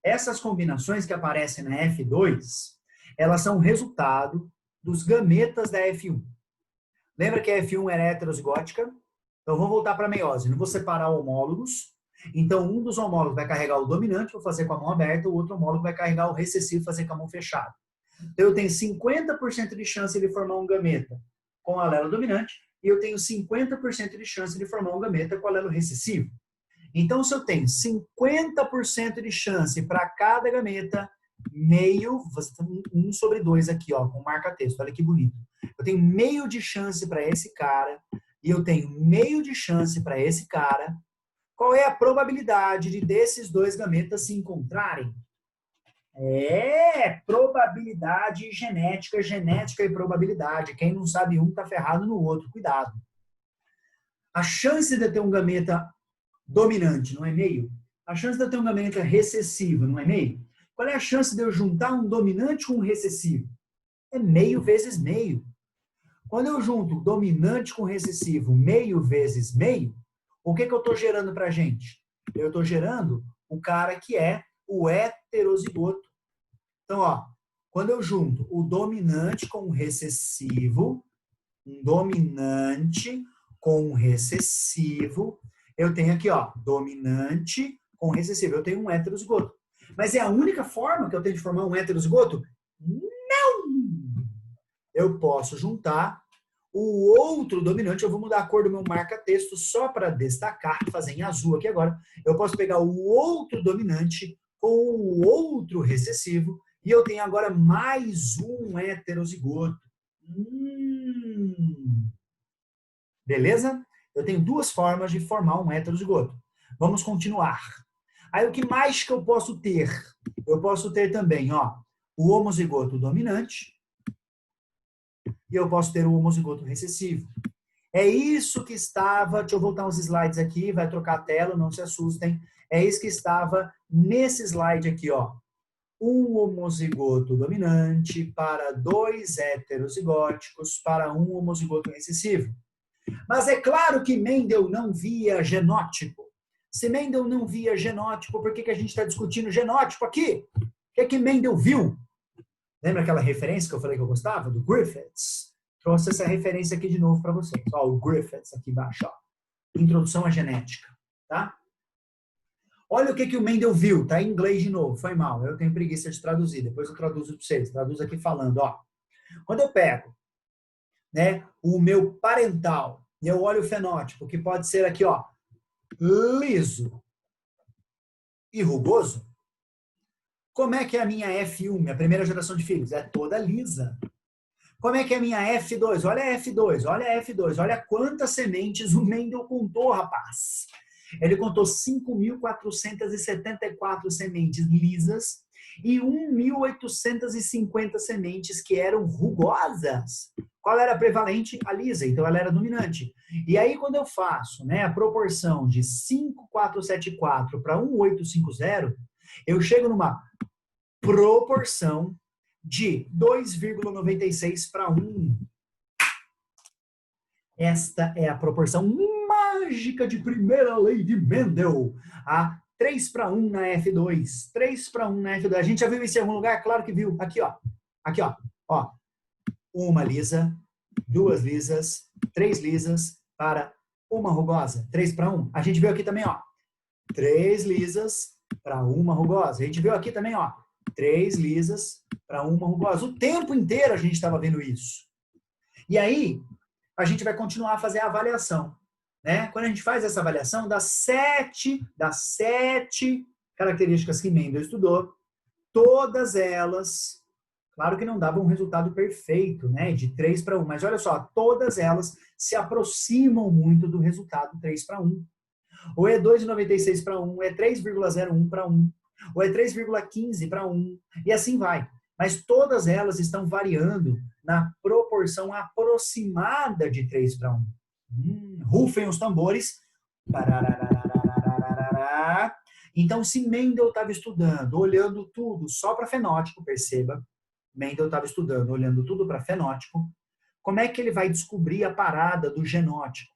Essas combinações que aparecem na F2, elas são resultado dos gametas da F1. Lembra que a F1 era heterozigótica? Então, vamos voltar para a meiose. Não vou separar homólogos. Então, um dos homólogos vai carregar o dominante, vou fazer com a mão aberta, o outro homólogo vai carregar o recessivo, fazer com a mão fechada. Então, eu tenho 50% de chance de formar um gameta com o alelo dominante e eu tenho 50% de chance de formar um gameta com o alelo recessivo. Então, se eu tenho 50% de chance para cada gameta, meio, você tem 1 sobre 2 aqui, ó, com marca-texto, olha que bonito. Eu tenho meio de chance para esse cara e eu tenho meio de chance para esse cara. Qual é a probabilidade de desses dois gametas se encontrarem? Probabilidade genética, genética e probabilidade. Quem não sabe um tá ferrado no outro, cuidado. A chance de ter um gameta dominante não é meio? A chance de eu ter um gameta recessivo não é meio? Qual é a chance de eu juntar um dominante com um recessivo? É meio vezes meio. Quando eu junto dominante com recessivo meio vezes meio, o que eu estou gerando para a gente? Eu estou gerando o cara que é o heterozigoto. Então, ó, quando eu junto o dominante com o recessivo, um dominante com um recessivo, eu tenho aqui, ó, dominante com recessivo. Eu tenho um heterozigoto. Mas é a única forma que eu tenho de formar um heterozigoto? Não! Eu posso juntar o outro dominante. Eu vou mudar a cor do meu marca-texto só para destacar, fazer em azul aqui agora. Eu posso pegar o outro dominante com o outro recessivo e eu tenho agora mais um heterozigoto. Beleza? Eu tenho duas formas de formar um heterozigoto. Vamos continuar. Aí o que mais que eu posso ter? Eu posso ter também, ó, o homozigoto dominante e eu posso ter o homozigoto recessivo. É isso que estava, deixa eu voltar uns slides aqui, vai trocar a tela, não se assustem. É isso que estava nesse slide aqui, ó. Um homozigoto dominante para dois heterozigóticos para um homozigoto recessivo. Mas é claro que Mendel não via genótipo. Se Mendel não via genótipo, por que a gente está discutindo genótipo aqui? O que Mendel viu? Lembra aquela referência que eu falei que eu gostava? Do Griffiths. Trouxe essa referência aqui de novo para vocês. Ó, o Griffiths aqui embaixo. Ó. Introdução à genética. Tá? Olha o que o Mendel viu. Tá em inglês de novo. Foi mal. Eu tenho preguiça de traduzir. Depois eu traduzo para vocês. Traduzo aqui falando. Ó. Quando eu pego, né, o meu parental e eu olho o fenótipo, que pode ser aqui, ó, liso e rugoso, como é que é a minha F1, minha primeira geração de filhos? É toda lisa. Como é que é a minha F2? Olha a F2, olha a F2, olha quantas sementes o Mendel contou, rapaz. Ele contou 5.474 sementes lisas e 1.850 sementes que eram rugosas. Qual era a prevalente? A lisa, então ela era dominante. E aí quando eu faço, né, a proporção de 5.474 para 1.850, eu chego numa proporção de 2,96 para 1. Esta é a proporção mágica de primeira lei de Mendel. A 3 para 1 na F2. 3 para 1 na F2. A gente já viu isso em algum lugar? Claro que viu. Aqui, ó. Aqui, ó. Ó. Uma lisa, duas lisas, três lisas para uma rugosa. 3 para 1. A gente viu aqui também, ó. 3 lisas para uma rugosa. A gente viu aqui também, ó. 3 lisas para uma rugosa. O tempo inteiro a gente estava vendo isso. E aí, a gente vai continuar a fazer a avaliação. Né? Quando a gente faz essa avaliação, das sete características que Mendel estudou, todas elas, Claro que não dava um resultado perfeito, né, de 3 para 1, mas olha só, todas elas se aproximam muito do resultado 3 para 1. Ou é 2,96 para 1, é 3,01 para 1, ou é 3,15 para 1, e assim vai. Mas todas elas estão variando na proporção aproximada de 3 para 1. Rufem os tambores. Então, se Mendel estava estudando, olhando tudo só para fenótipo, perceba, Mendel estava estudando, olhando tudo para fenótipo, como é que ele vai descobrir a parada do genótipo?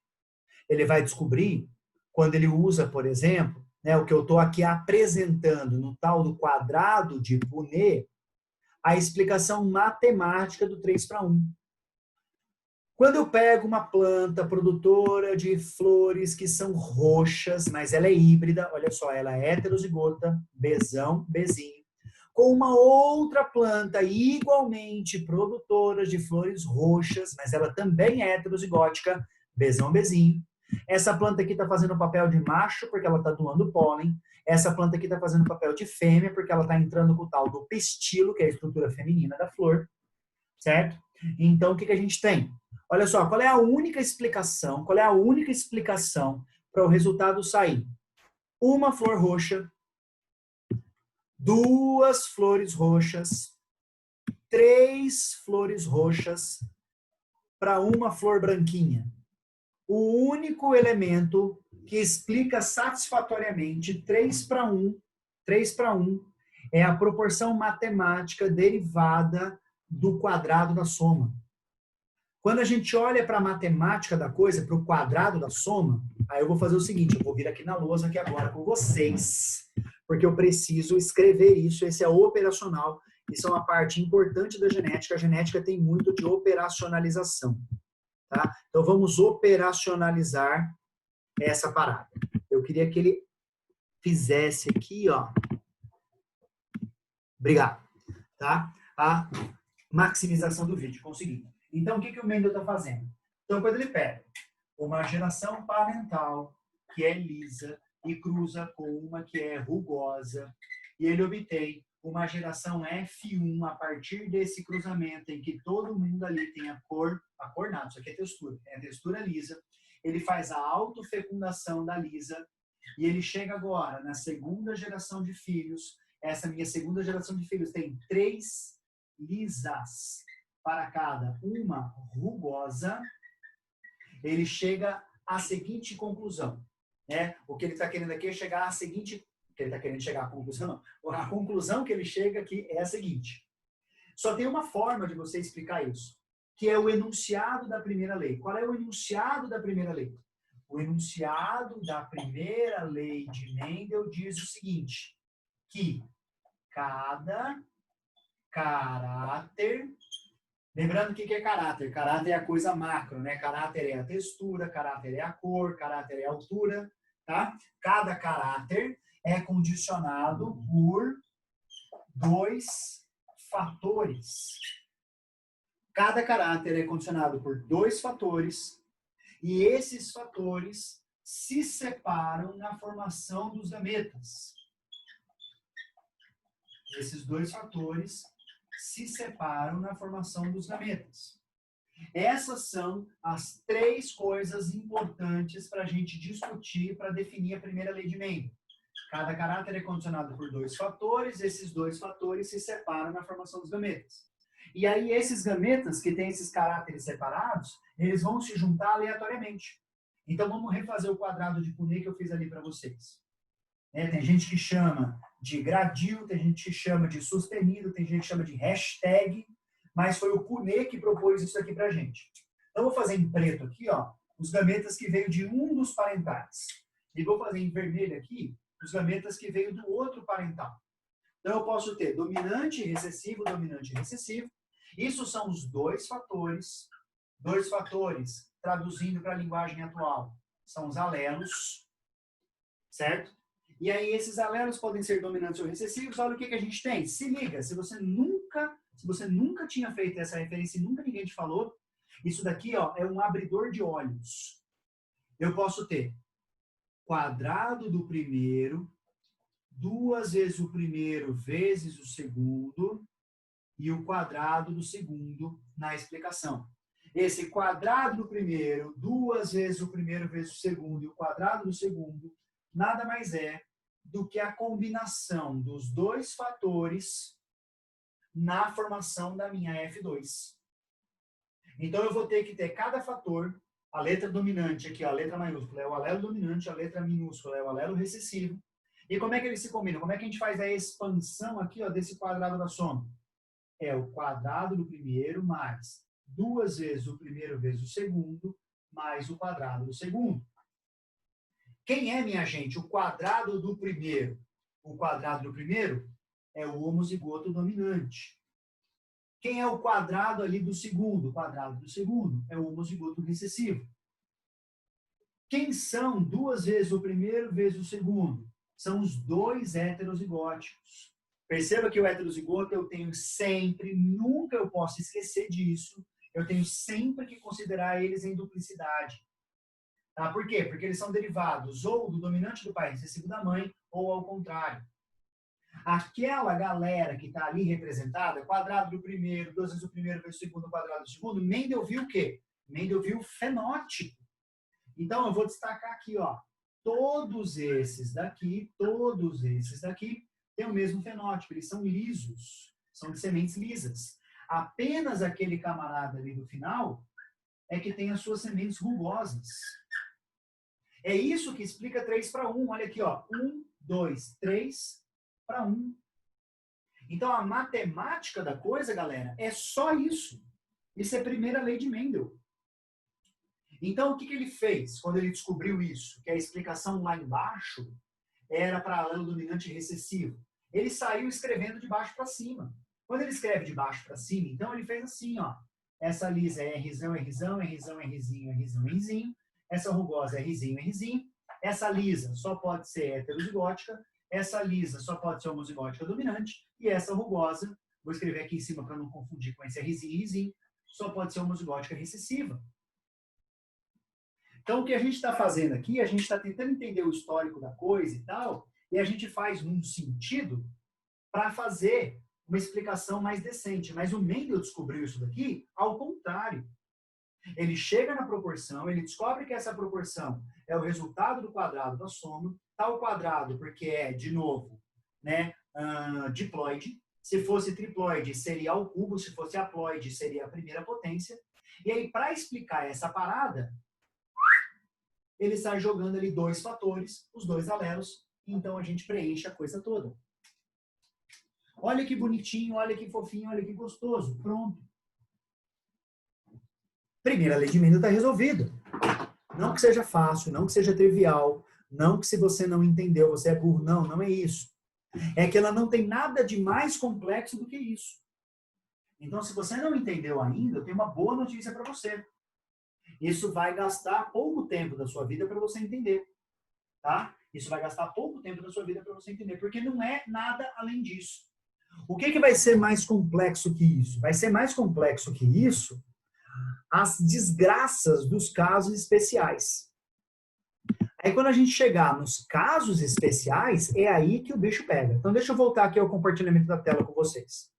Ele vai descobrir quando ele usa, por exemplo, né, o que eu estou aqui apresentando no tal do quadrado de Punnett, a explicação matemática do 3 para 1. Quando eu pego uma planta produtora de flores que são roxas, mas ela é híbrida, olha só, ela é heterozigota, Bzão, Bzinho, com uma outra planta igualmente produtora de flores roxas, mas ela também é heterozigótica, Bzão, Bzinho. Essa planta aqui está fazendo o papel de macho porque ela está doando pólen. Essa planta aqui está fazendo o papel de fêmea porque ela está entrando com o tal do pistilo, que é a estrutura feminina da flor, certo? Então, o que a gente tem? Olha só, qual é a única explicação para o resultado sair? Uma flor roxa, duas flores roxas, três flores roxas para uma flor branquinha. O único elemento que explica satisfatoriamente 3 para 1 é a proporção matemática derivada do quadrado da soma. Quando a gente olha para a matemática da coisa, para o quadrado da soma, aí eu vou fazer o seguinte, eu vou vir aqui na lousa aqui agora com vocês, porque eu preciso escrever isso, esse é operacional, isso é uma parte importante da genética, a genética tem muito de operacionalização, tá? Então vamos operacionalizar essa parada. Eu queria que ele fizesse aqui, ó, obrigado, tá? A maximização do vídeo, consegui. Então, o que o Mendel está fazendo? Então, quando ele pega uma geração parental que é lisa e cruza com uma que é rugosa, e ele obtém uma geração F1 a partir desse cruzamento em que todo mundo ali tem a cor nada, isso aqui é textura, é a textura lisa, ele faz a autofecundação da lisa, e ele chega agora na segunda geração de filhos. Essa minha segunda geração de filhos tem 3 lisas para cada uma rugosa, ele chega à seguinte conclusão, né? O que ele está querendo aqui é chegar à seguinte, que ele está querendo chegar à conclusão, não. A conclusão que ele chega aqui é a seguinte. Só tem uma forma de você explicar isso, que é o enunciado da primeira lei. Qual é o enunciado da primeira lei? O enunciado da primeira lei de Mendel diz o seguinte, que cada caráter... Lembrando o que é caráter. Caráter é a coisa macro, né? Caráter é a textura, caráter é a cor, caráter é a altura, tá? Cada caráter é condicionado por 2 fatores. Cada caráter é condicionado por 2 fatores e esses fatores se separam na formação dos gametas. Esses 2 fatores se separam na formação dos gametas. Essas são as 3 coisas importantes para a gente discutir para definir a primeira lei de Mendel. Cada caráter é condicionado por 2 fatores, esses 2 fatores se separam na formação dos gametas. E aí esses gametas que têm esses caráteres separados, eles vão se juntar aleatoriamente. Então vamos refazer o quadrado de Punnett que eu fiz ali para vocês. Tem gente que chama de gradil, tem gente que chama de sustenido, tem gente que chama de hashtag, mas foi o Punnett que propôs isso aqui pra gente. Então, vou fazer em preto aqui, ó, os gametas que veio de um dos parentais. E vou fazer em vermelho aqui os gametas que veio do outro parental. Então, eu posso ter dominante e recessivo, dominante e recessivo. Isso são os 2 fatores. 2 fatores, traduzindo para a linguagem atual, são os alelos, certo? E aí esses alelos podem ser dominantes ou recessivos. Olha o que a gente tem. Se liga, se você nunca tinha feito essa referência e nunca ninguém te falou, isso daqui, ó, é um abridor de olhos. Eu posso ter quadrado do primeiro, 2 vezes o primeiro vezes o segundo, e o quadrado do segundo na explicação. Esse quadrado do primeiro, 2 vezes o primeiro vezes o segundo, e o quadrado do segundo, nada mais é do que a combinação dos dois fatores na formação da minha F2. Então, eu vou ter que ter cada fator, a letra dominante aqui, a letra maiúscula é o alelo dominante, a letra minúscula é o alelo recessivo. E como é que eles se combinam? Como é que a gente faz a expansão aqui, ó, desse quadrado da soma? É o quadrado do primeiro mais 2 vezes o primeiro vezes o segundo, mais o quadrado do segundo. Quem é, minha gente, o quadrado do primeiro? O quadrado do primeiro é o homozigoto dominante. Quem é o quadrado ali do segundo? O quadrado do segundo é o homozigoto recessivo. Quem são 2 vezes o primeiro vezes o segundo? São os dois heterozigóticos. Perceba que o heterozigoto eu tenho sempre, nunca eu posso esquecer disso, eu tenho sempre que considerar eles em duplicidade. Tá? Por quê? Porque eles são derivados ou do dominante do pai recessivo da mãe, ou ao contrário. Aquela galera que está ali representada, quadrado do primeiro, 2 vezes o primeiro vezes o segundo, quadrado do segundo, Mendel viu o quê? Mendel viu o fenótipo. Então, eu vou destacar aqui, ó, todos esses daqui têm o mesmo fenótipo, eles são lisos, são de sementes lisas. Apenas aquele camarada ali do final é que tem as suas sementes rugosas. É isso que explica 3:1. Olha aqui, ó. 1, 2, 3:1. Então, a matemática da coisa, galera, é só isso. Isso é a primeira lei de Mendel. Então, o que ele fez quando ele descobriu isso? Que a explicação lá embaixo era para alelo dominante recessivo. Ele saiu escrevendo de baixo para cima. Quando ele escreve de baixo para cima, então ele fez assim, ó. Essa lisa é Rzão, Rzão, Rzão, Rzinho, Rzinho, Rzinho. Essa rugosa é Rzinho, Rzinho. Essa lisa só pode ser heterozigótica. Essa lisa só pode ser homozigótica dominante. E essa rugosa, vou escrever aqui em cima para não confundir com esse Rzinho, Rzinho, só pode ser homozigótica recessiva. Então, o que a gente está fazendo aqui, a gente está tentando entender o histórico da coisa e tal, e a gente faz um sentido para fazer uma explicação mais decente. Mas o Mendel descobriu isso daqui ao contrário. Ele chega na proporção, ele descobre que essa proporção é o resultado do quadrado da soma, tal quadrado porque é, de novo, né, diploide. Se fosse triploide, seria ao cubo. Se fosse haploide, seria a primeira potência. E aí, para explicar essa parada, ele sai jogando ali dois fatores, os dois alelos, e então a gente preenche a coisa toda. Olha que bonitinho, olha que fofinho, olha que gostoso. Pronto. Primeira lei de Mendel está resolvida. Não que seja fácil, não que seja trivial, não que se você não entendeu, você é burro. Não, não é isso. É que ela não tem nada de mais complexo do que isso. Então, se você não entendeu ainda, eu tenho uma boa notícia para você. Isso vai gastar pouco tempo da sua vida para você entender. Tá? Isso vai gastar pouco tempo da sua vida para você entender, porque não é nada além disso. O que vai ser mais complexo que isso? Vai ser mais complexo que isso as desgraças dos casos especiais. Aí quando a gente chegar nos casos especiais, é aí que o bicho pega. Então deixa eu voltar aqui ao compartilhamento da tela com vocês.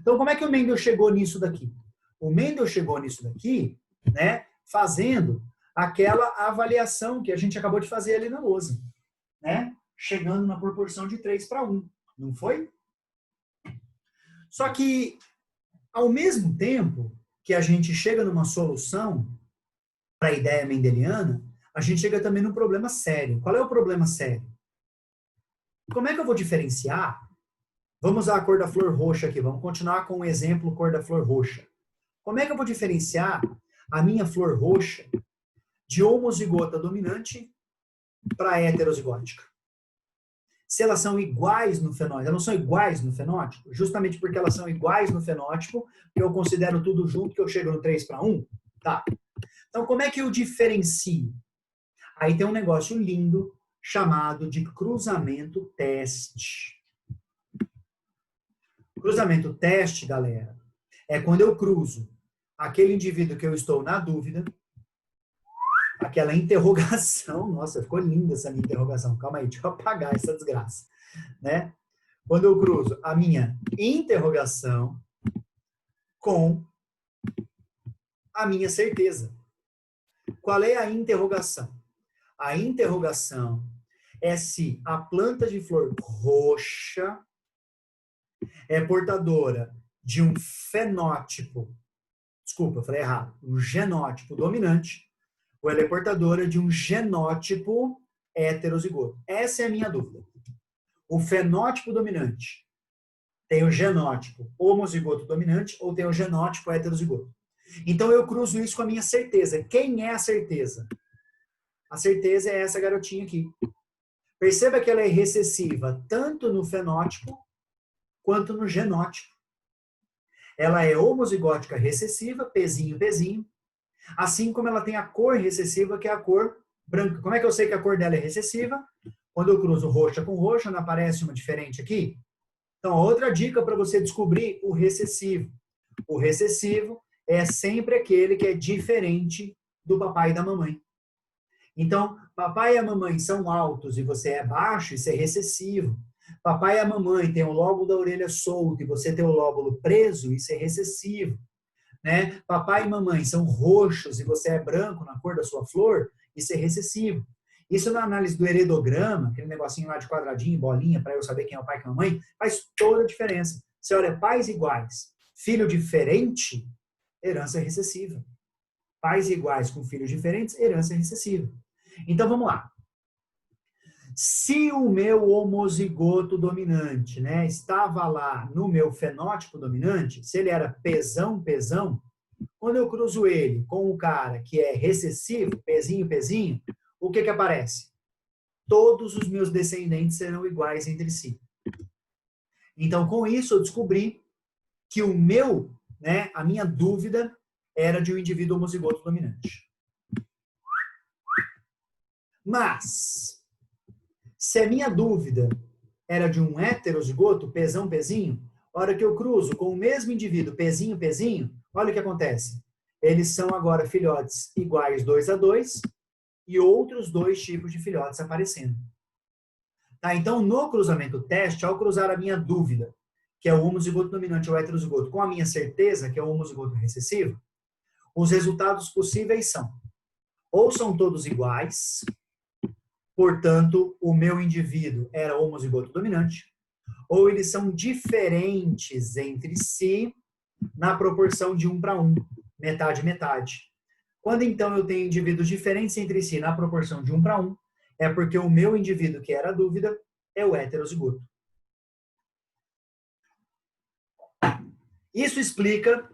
Então como é que o Mendel chegou nisso daqui? O Mendel chegou nisso daqui, né, fazendo aquela avaliação que a gente acabou de fazer ali na lousa, né? Chegando na proporção de 3:1, não foi? Só que, ao mesmo tempo que a gente chega numa solução para a ideia mendeliana, a gente chega também num problema sério. Qual é o problema sério? Como é que eu vou diferenciar? Vamos usar a cor da flor roxa aqui, vamos continuar com o exemplo cor da flor roxa. Como é que eu vou diferenciar a minha flor roxa de homozigota dominante para heterozigótica? Se elas são iguais no fenótipo, elas não são iguais no fenótipo, justamente porque elas são iguais no fenótipo, que eu considero tudo junto, que eu chego no 3:1, tá? Então, como é que eu diferencio? Aí tem um negócio lindo chamado de cruzamento teste. Cruzamento teste, galera, é quando eu cruzo aquele indivíduo que eu estou na dúvida, aquela interrogação, nossa, ficou linda essa minha interrogação, calma aí, deixa eu apagar essa desgraça, né? Quando eu cruzo a minha interrogação com a minha certeza. Qual é a interrogação? A interrogação é se a planta de flor roxa é portadora de um fenótipo, desculpa, eu falei errado, um genótipo dominante, ou ela é portadora de um genótipo heterozigoto. Essa é a minha dúvida. O fenótipo dominante tem o genótipo homozigoto dominante ou tem o genótipo heterozigoto. Então eu cruzo isso com a minha certeza. Quem é a certeza? A certeza é essa garotinha aqui. Perceba que ela é recessiva tanto no fenótipo quanto no genótipo. Ela é homozigótica recessiva, pezinho, pezinho, assim como ela tem a cor recessiva, que é a cor branca. Como é que eu sei que a cor dela é recessiva? Quando eu cruzo roxa com roxa, não aparece uma diferente aqui? Então, outra dica para você descobrir o recessivo. O recessivo é sempre aquele que é diferente do papai e da mamãe. Então, papai e a mamãe são altos e você é baixo, isso é recessivo. Papai e a mamãe têm o lóbulo da orelha solto e você tem o lóbulo preso, isso é recessivo. Né? Papai e mamãe são roxos e você é branco na cor da sua flor, isso é recessivo. Isso na análise do heredograma, aquele negocinho lá de quadradinho, bolinha, para eu saber quem é o pai e quem é a mãe, faz toda a diferença. Você olha, pais iguais, filho diferente, herança recessiva. Pais iguais com filhos diferentes, herança recessiva. Então vamos lá. Se o meu homozigoto dominante, né, estava lá no meu fenótipo dominante, se ele era pesão, pesão, quando eu cruzo ele com o cara que é recessivo, pezinho, pezinho, o que aparece? Todos os meus descendentes serão iguais entre si. Então, com isso, eu descobri que o meu, né, a minha dúvida era de um indivíduo homozigoto dominante. Mas, se a minha dúvida era de um heterozigoto, pesão, pezinho, a hora que eu cruzo com o mesmo indivíduo, pezinho, pezinho, olha o que acontece. Eles são agora filhotes iguais 2 a 2 e outros 2 tipos de filhotes aparecendo. Tá? Então, no cruzamento teste, ao cruzar a minha dúvida, que é o homozigoto dominante ou heterozigoto, com a minha certeza, que é o homozigoto recessivo, os resultados possíveis são: ou são todos iguais, portanto, o meu indivíduo era homozigoto dominante, ou eles são diferentes entre si na proporção de 1 para 1, metade, metade. Quando então eu tenho indivíduos diferentes entre si na proporção de 1 para 1, é porque o meu indivíduo que era a dúvida é o heterozigoto. Isso explica,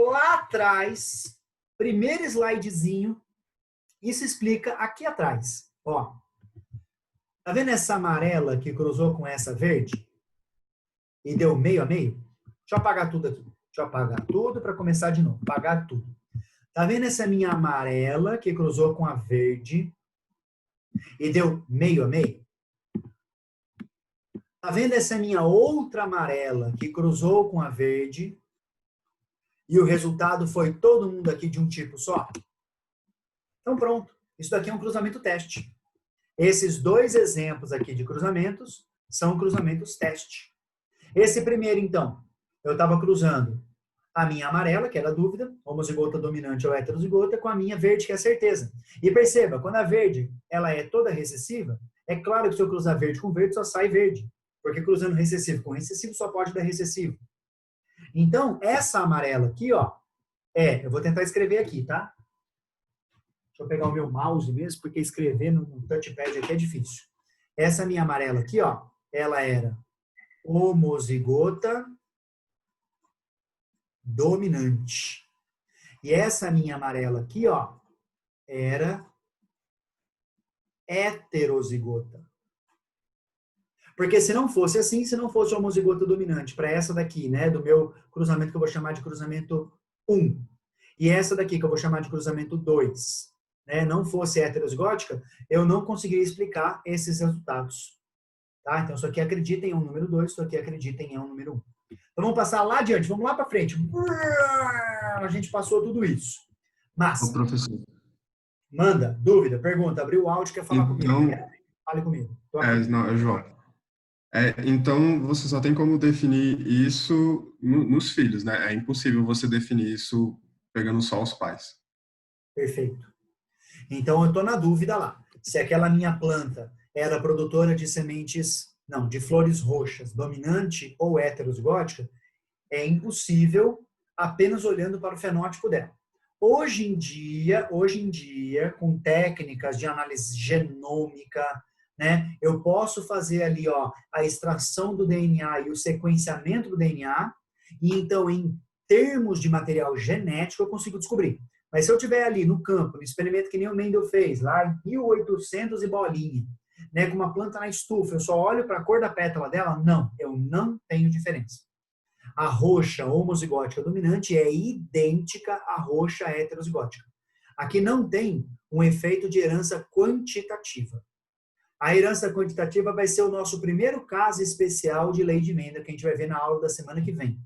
lá atrás, primeiro slidezinho, isso explica aqui atrás. Ó, tá vendo essa amarela que cruzou com essa verde? E deu meio a meio? Deixa eu apagar tudo aqui. Deixa eu apagar tudo para começar de novo. Apagar tudo. Tá vendo essa minha amarela que cruzou com a verde e deu meio a meio? Tá vendo essa minha outra amarela que cruzou com a verde e o resultado foi todo mundo aqui de um tipo só? Então pronto. Isso daqui é um cruzamento teste. Esses 2 exemplos aqui de cruzamentos são cruzamentos teste. Esse primeiro, então, eu estava cruzando a minha amarela, que era a dúvida, homozigota dominante ou heterozigota, com a minha verde, que é a certeza. E perceba, quando a verde ela é toda recessiva, é claro que se eu cruzar verde com verde, só sai verde. Porque cruzando recessivo com recessivo, só pode dar recessivo. Então, essa amarela aqui, ó, eu vou tentar escrever aqui, tá? Deixa eu pegar o meu mouse mesmo, porque escrever no touchpad aqui é difícil. Essa minha amarela aqui, ó, ela era homozigota dominante. E essa minha amarela aqui, ó, era heterozigota. Porque se não fosse assim, se não fosse homozigota dominante para essa daqui, né, do meu cruzamento que eu vou chamar de cruzamento 1, e essa daqui que eu vou chamar de cruzamento 2, né, não fosse heterozigótica, eu não conseguiria explicar esses resultados. Tá? Então, isso aqui acredita em um número 2, isso aqui acredita em um número 1. Então, vamos passar lá adiante, vamos lá para frente. A gente passou tudo isso. Mas, Ô, professor, manda, dúvida, pergunta, abriu o áudio, quer falar comigo. então, Fale comigo. Tô aqui. não, João, Então, você só tem como definir isso nos filhos, né? É impossível você definir isso pegando só os pais. Perfeito. Então eu estou na dúvida lá. Se aquela minha planta era produtora de sementes, não, de flores roxas, dominante ou heterozigótica, é impossível apenas olhando para o fenótipo dela. Hoje em dia, com técnicas de análise genômica, né, eu posso fazer ali, ó, a extração do DNA e o sequenciamento do DNA, e então, em termos de material genético, eu consigo descobrir. Mas se eu tiver ali no campo, no experimento que nem o Mendel fez, lá em 1800 e bolinha, né, com uma planta na estufa, eu só olho para a cor da pétala dela? Não, eu não tenho diferença. A roxa homozigótica dominante é idêntica à roxa heterozigótica. Aqui não tem um efeito de herança quantitativa. A herança quantitativa vai ser o nosso primeiro caso especial de lei de Mendel, que a gente vai ver na aula da semana que vem.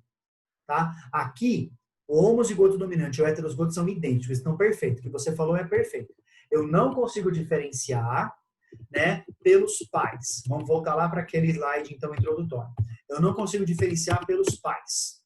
Tá? Aqui, o homozigoto dominante e o heterozigoto são idênticos, estão perfeitos. O que você falou é perfeito. Eu não consigo diferenciar, né, pelos pais. Vamos voltar lá para aquele slide, então, introdutório. Eu não consigo diferenciar pelos pais.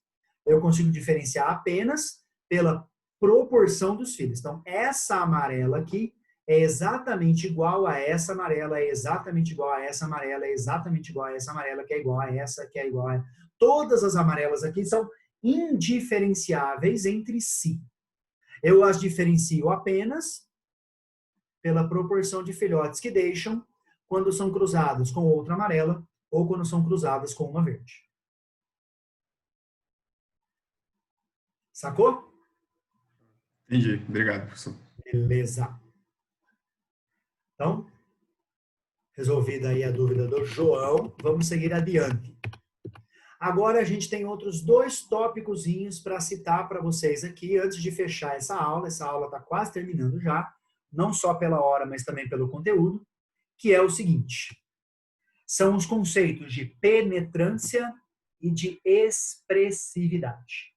Eu consigo diferenciar apenas pela proporção dos filhos. Então, essa amarela aqui é exatamente igual a essa amarela, é exatamente igual a essa amarela, é exatamente igual a essa amarela, que é igual a essa, que é igual a... Todas as amarelas aqui são indiferenciáveis entre si. Eu as diferencio apenas pela proporção de filhotes que deixam quando são cruzados com outra amarela ou quando são cruzadas com uma verde. Sacou? Entendi. Obrigado, professor. Beleza. Então, resolvida aí a dúvida do João, vamos seguir adiante. Agora a gente tem outros dois tópicozinhos para citar para vocês aqui antes de fechar essa aula. Essa aula está quase terminando já, não só pela hora, mas também pelo conteúdo, que é o seguinte: são os conceitos de penetrância e de expressividade.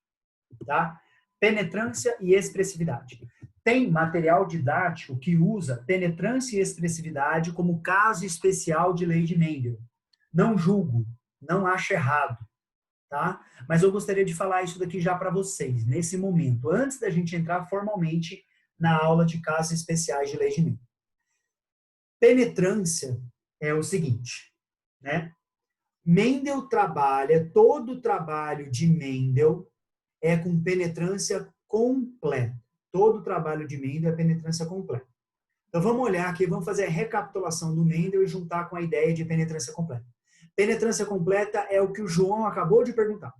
Tá? Penetrância e expressividade. Tem material didático que usa penetrância e expressividade como caso especial de lei de Mendel. Não julgo, não acho errado, tá? Mas eu gostaria de falar isso daqui já para vocês, nesse momento, antes da gente entrar formalmente na aula de casos especiais de lei de Mendel. Penetrância é o seguinte, né? Mendel trabalha, todo o trabalho de Mendel é com penetrância completa. Todo o trabalho de Mendel é penetrância completa. Então vamos olhar aqui, vamos fazer a recapitulação do Mendel e juntar com a ideia de penetrância completa. Penetrância completa é o que o João acabou de perguntar.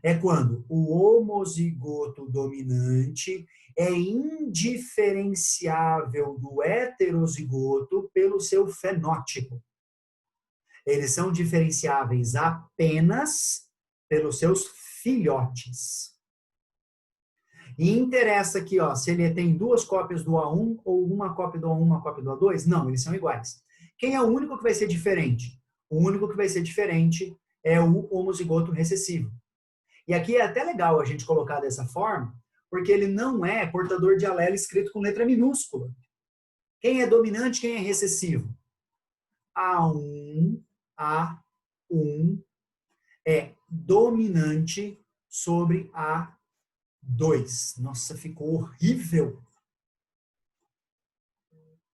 É quando o homozigoto dominante é indiferenciável do heterozigoto pelo seu fenótipo. Eles são diferenciáveis apenas pelos seus filhotes. E interessa aqui, ó, se ele tem duas cópias do A1 ou uma cópia do A1, uma cópia do A2? Não, eles são iguais. Quem é o único que vai ser diferente? O único que vai ser diferente é o homozigoto recessivo. E aqui é até legal a gente colocar dessa forma, porque ele não é portador de alelo escrito com letra minúscula. Quem é dominante, quem é recessivo? A1 é dominante sobre A2. Nossa, ficou horrível.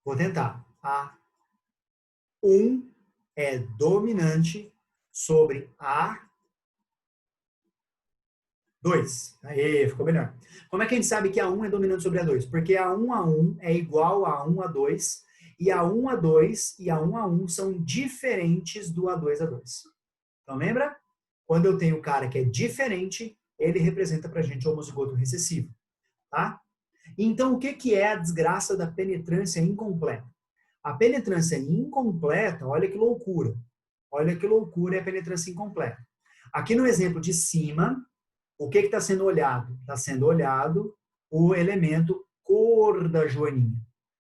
Vou tentar. A1 é dominante sobre A2. Aí, ficou melhor. Como é que a gente sabe que A1 é dominante sobre A2? Porque A1 é igual a A1 e A1 e A1 são diferentes do A2. Então, lembra? Quando eu tenho o cara que é diferente, ele representa pra gente o homozigoto recessivo. Tá? Então, o que é a desgraça da penetrância incompleta? A penetrância incompleta, olha que loucura. Olha que loucura é a penetrância incompleta. Aqui no exemplo de cima, o que está sendo olhado? Está sendo olhado o elemento cor da joaninha.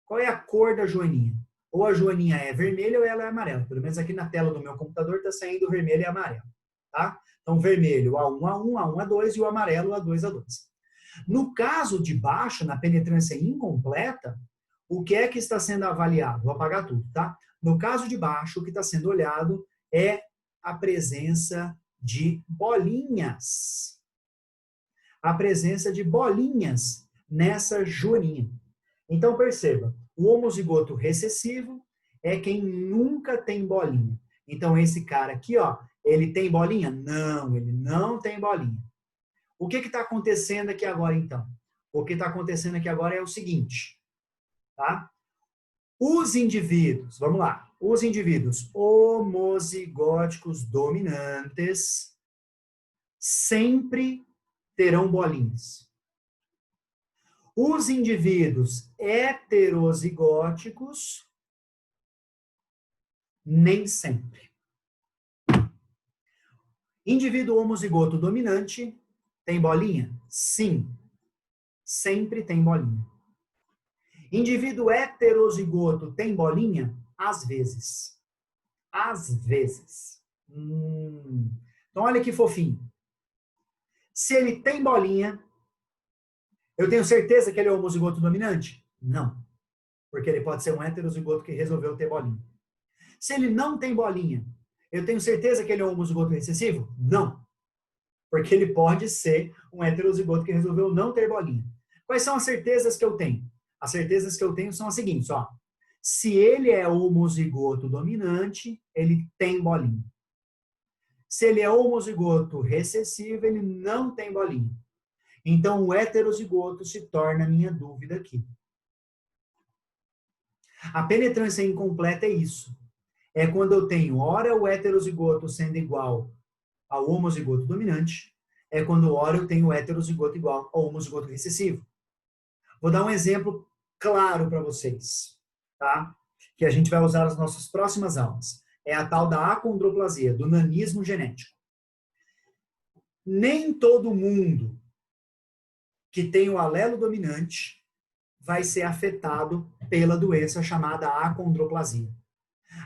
Qual é a cor da joaninha? Ou a joaninha é vermelha ou ela é amarela. Pelo menos aqui na tela do meu computador está saindo vermelho e amarelo. Tá? Então, vermelho A1, A2 e o amarelo A2. No caso de baixo, na penetrância incompleta, o que é que está sendo avaliado? Vou apagar tudo, tá? No caso de baixo, o que está sendo olhado é a presença de bolinhas. A presença de bolinhas nessa joaninha. Então, perceba, o homozigoto recessivo é quem nunca tem bolinha. Então, esse cara aqui, ó, ele tem bolinha? Não, ele não tem bolinha. O que está acontecendo aqui agora, então? O que está acontecendo aqui agora é o seguinte, tá? Os indivíduos, vamos lá, os indivíduos homozigóticos dominantes sempre terão bolinhas. Os indivíduos heterozigóticos, nem sempre. Indivíduo homozigoto dominante tem bolinha? Sim, sempre tem bolinha. Indivíduo heterozigoto tem bolinha? Às vezes. Às vezes. Então, olha que fofinho. Se ele tem bolinha, eu tenho certeza que ele é homozigoto dominante? Não. Porque ele pode ser um heterozigoto que resolveu ter bolinha. Se ele não tem bolinha, eu tenho certeza que ele é um homozigoto recessivo? Não. Porque ele pode ser um heterozigoto que resolveu não ter bolinha. Quais são as certezas que eu tenho? As certezas que eu tenho são as seguintes, ó. Se ele é homozigoto dominante, ele tem bolinha. Se ele é homozigoto recessivo, ele não tem bolinha. Então, o heterozigoto se torna a minha dúvida aqui. A penetrância incompleta é isso. É quando eu tenho, ora, o heterozigoto sendo igual ao homozigoto dominante, é quando, ora, eu tenho o heterozigoto igual ao homozigoto recessivo. Vou dar um exemplo claro para vocês, tá? Que a gente vai usar nas nossas próximas aulas. É a tal da acondroplasia, do nanismo genético. Nem todo mundo que tem o alelo dominante vai ser afetado pela doença chamada acondroplasia.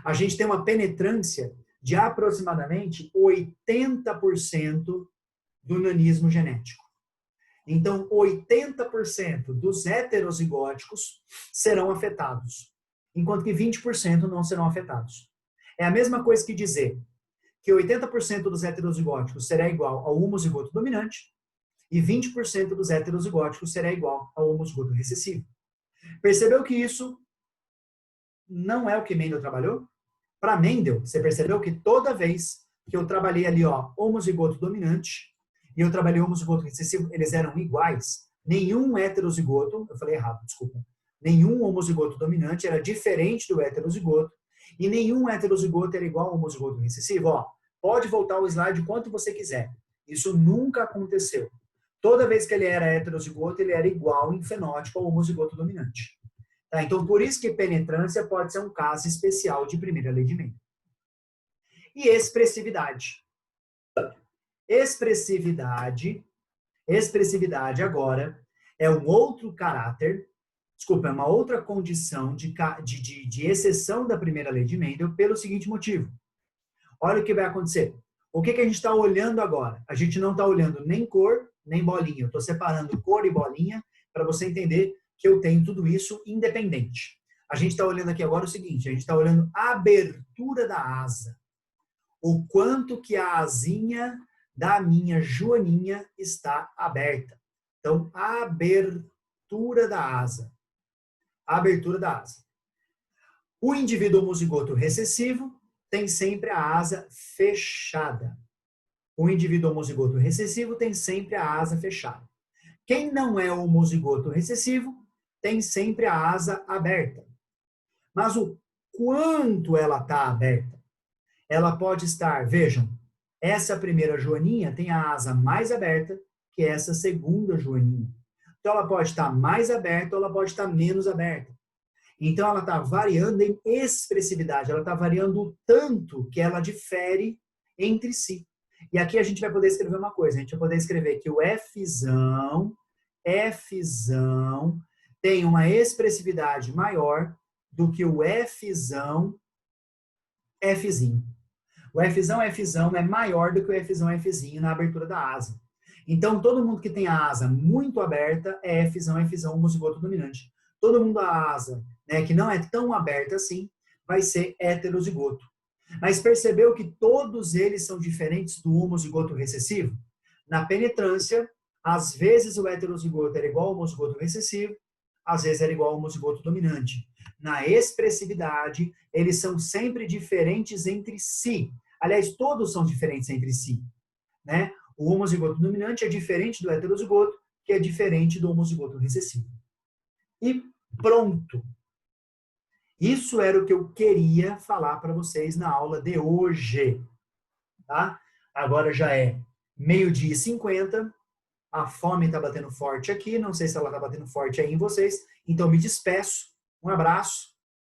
A gente tem uma penetrância de aproximadamente 80% do nanismo genético. Então, 80% dos heterozigóticos serão afetados, enquanto que 20% não serão afetados. É a mesma coisa que dizer que 80% dos heterozigóticos será igual ao homozigoto dominante e 20% dos heterozigóticos será igual ao homozigoto recessivo. Percebeu que isso não é o que Mendel trabalhou? Para Mendel, você percebeu que toda vez que eu trabalhei ali, ó, homozigoto dominante e eu trabalhei homozigoto recessivo, eles eram iguais. Nenhum heterozigoto, eu falei errado, desculpa, nenhum homozigoto dominante era diferente do heterozigoto e nenhum heterozigoto era igual ao homozigoto recessivo. Ó, pode voltar o slide quanto você quiser. Isso nunca aconteceu. Toda vez que ele era heterozigoto, ele era igual em fenótipo ao homozigoto dominante. Tá? Então, por isso que penetrância pode ser um caso especial de primeira lei de Mendel. E expressividade. Expressividade agora é um outro caráter, desculpa, é uma outra condição de exceção da primeira lei de Mendel pelo seguinte motivo. Olha o que vai acontecer. O que a gente está olhando agora? A gente não está olhando nem cor, nem bolinha. Eu estou separando cor e bolinha para você entender que eu tenho tudo isso independente. A gente está olhando aqui agora o seguinte, a gente está olhando a abertura da asa. O quanto que a asinha da minha joaninha está aberta. Então, a abertura da asa. A abertura da asa. O indivíduo homozigoto recessivo tem sempre a asa fechada. O indivíduo homozigoto recessivo tem sempre a asa fechada. Quem não é homozigoto recessivo tem sempre a asa aberta. Mas o quanto ela está aberta? Ela pode estar, vejam, essa primeira joaninha tem a asa mais aberta que essa segunda joaninha. Então ela pode estar mais aberta ou ela pode estar menos aberta. Então ela está variando em expressividade, ela está variando o tanto que ela difere entre si. E aqui a gente vai poder escrever uma coisa, a gente vai poder escrever que o Fzão tem uma expressividade maior do que o Fzinho. O Fzão é maior do que o Fzinho na abertura da asa. Então, todo mundo que tem a asa muito aberta é Fzão homozigoto dominante. Todo mundo a asa, né, que não é tão aberta assim, vai ser heterozigoto. Mas percebeu que todos eles são diferentes do homozigoto recessivo? Na penetrância, às vezes o heterozigoto era igual ao homozigoto recessivo, às vezes era igual ao homozigoto dominante. Na expressividade, eles são sempre diferentes entre si. Aliás, todos são diferentes entre si, né? O homozigoto dominante é diferente do heterozigoto, que é diferente do homozigoto recessivo. E pronto. Isso era o que eu queria falar para vocês na aula de hoje. Tá? Agora já é 12h50. A fome está batendo forte aqui. Não sei se ela está batendo forte aí em vocês. Então me despeço. Um abraço.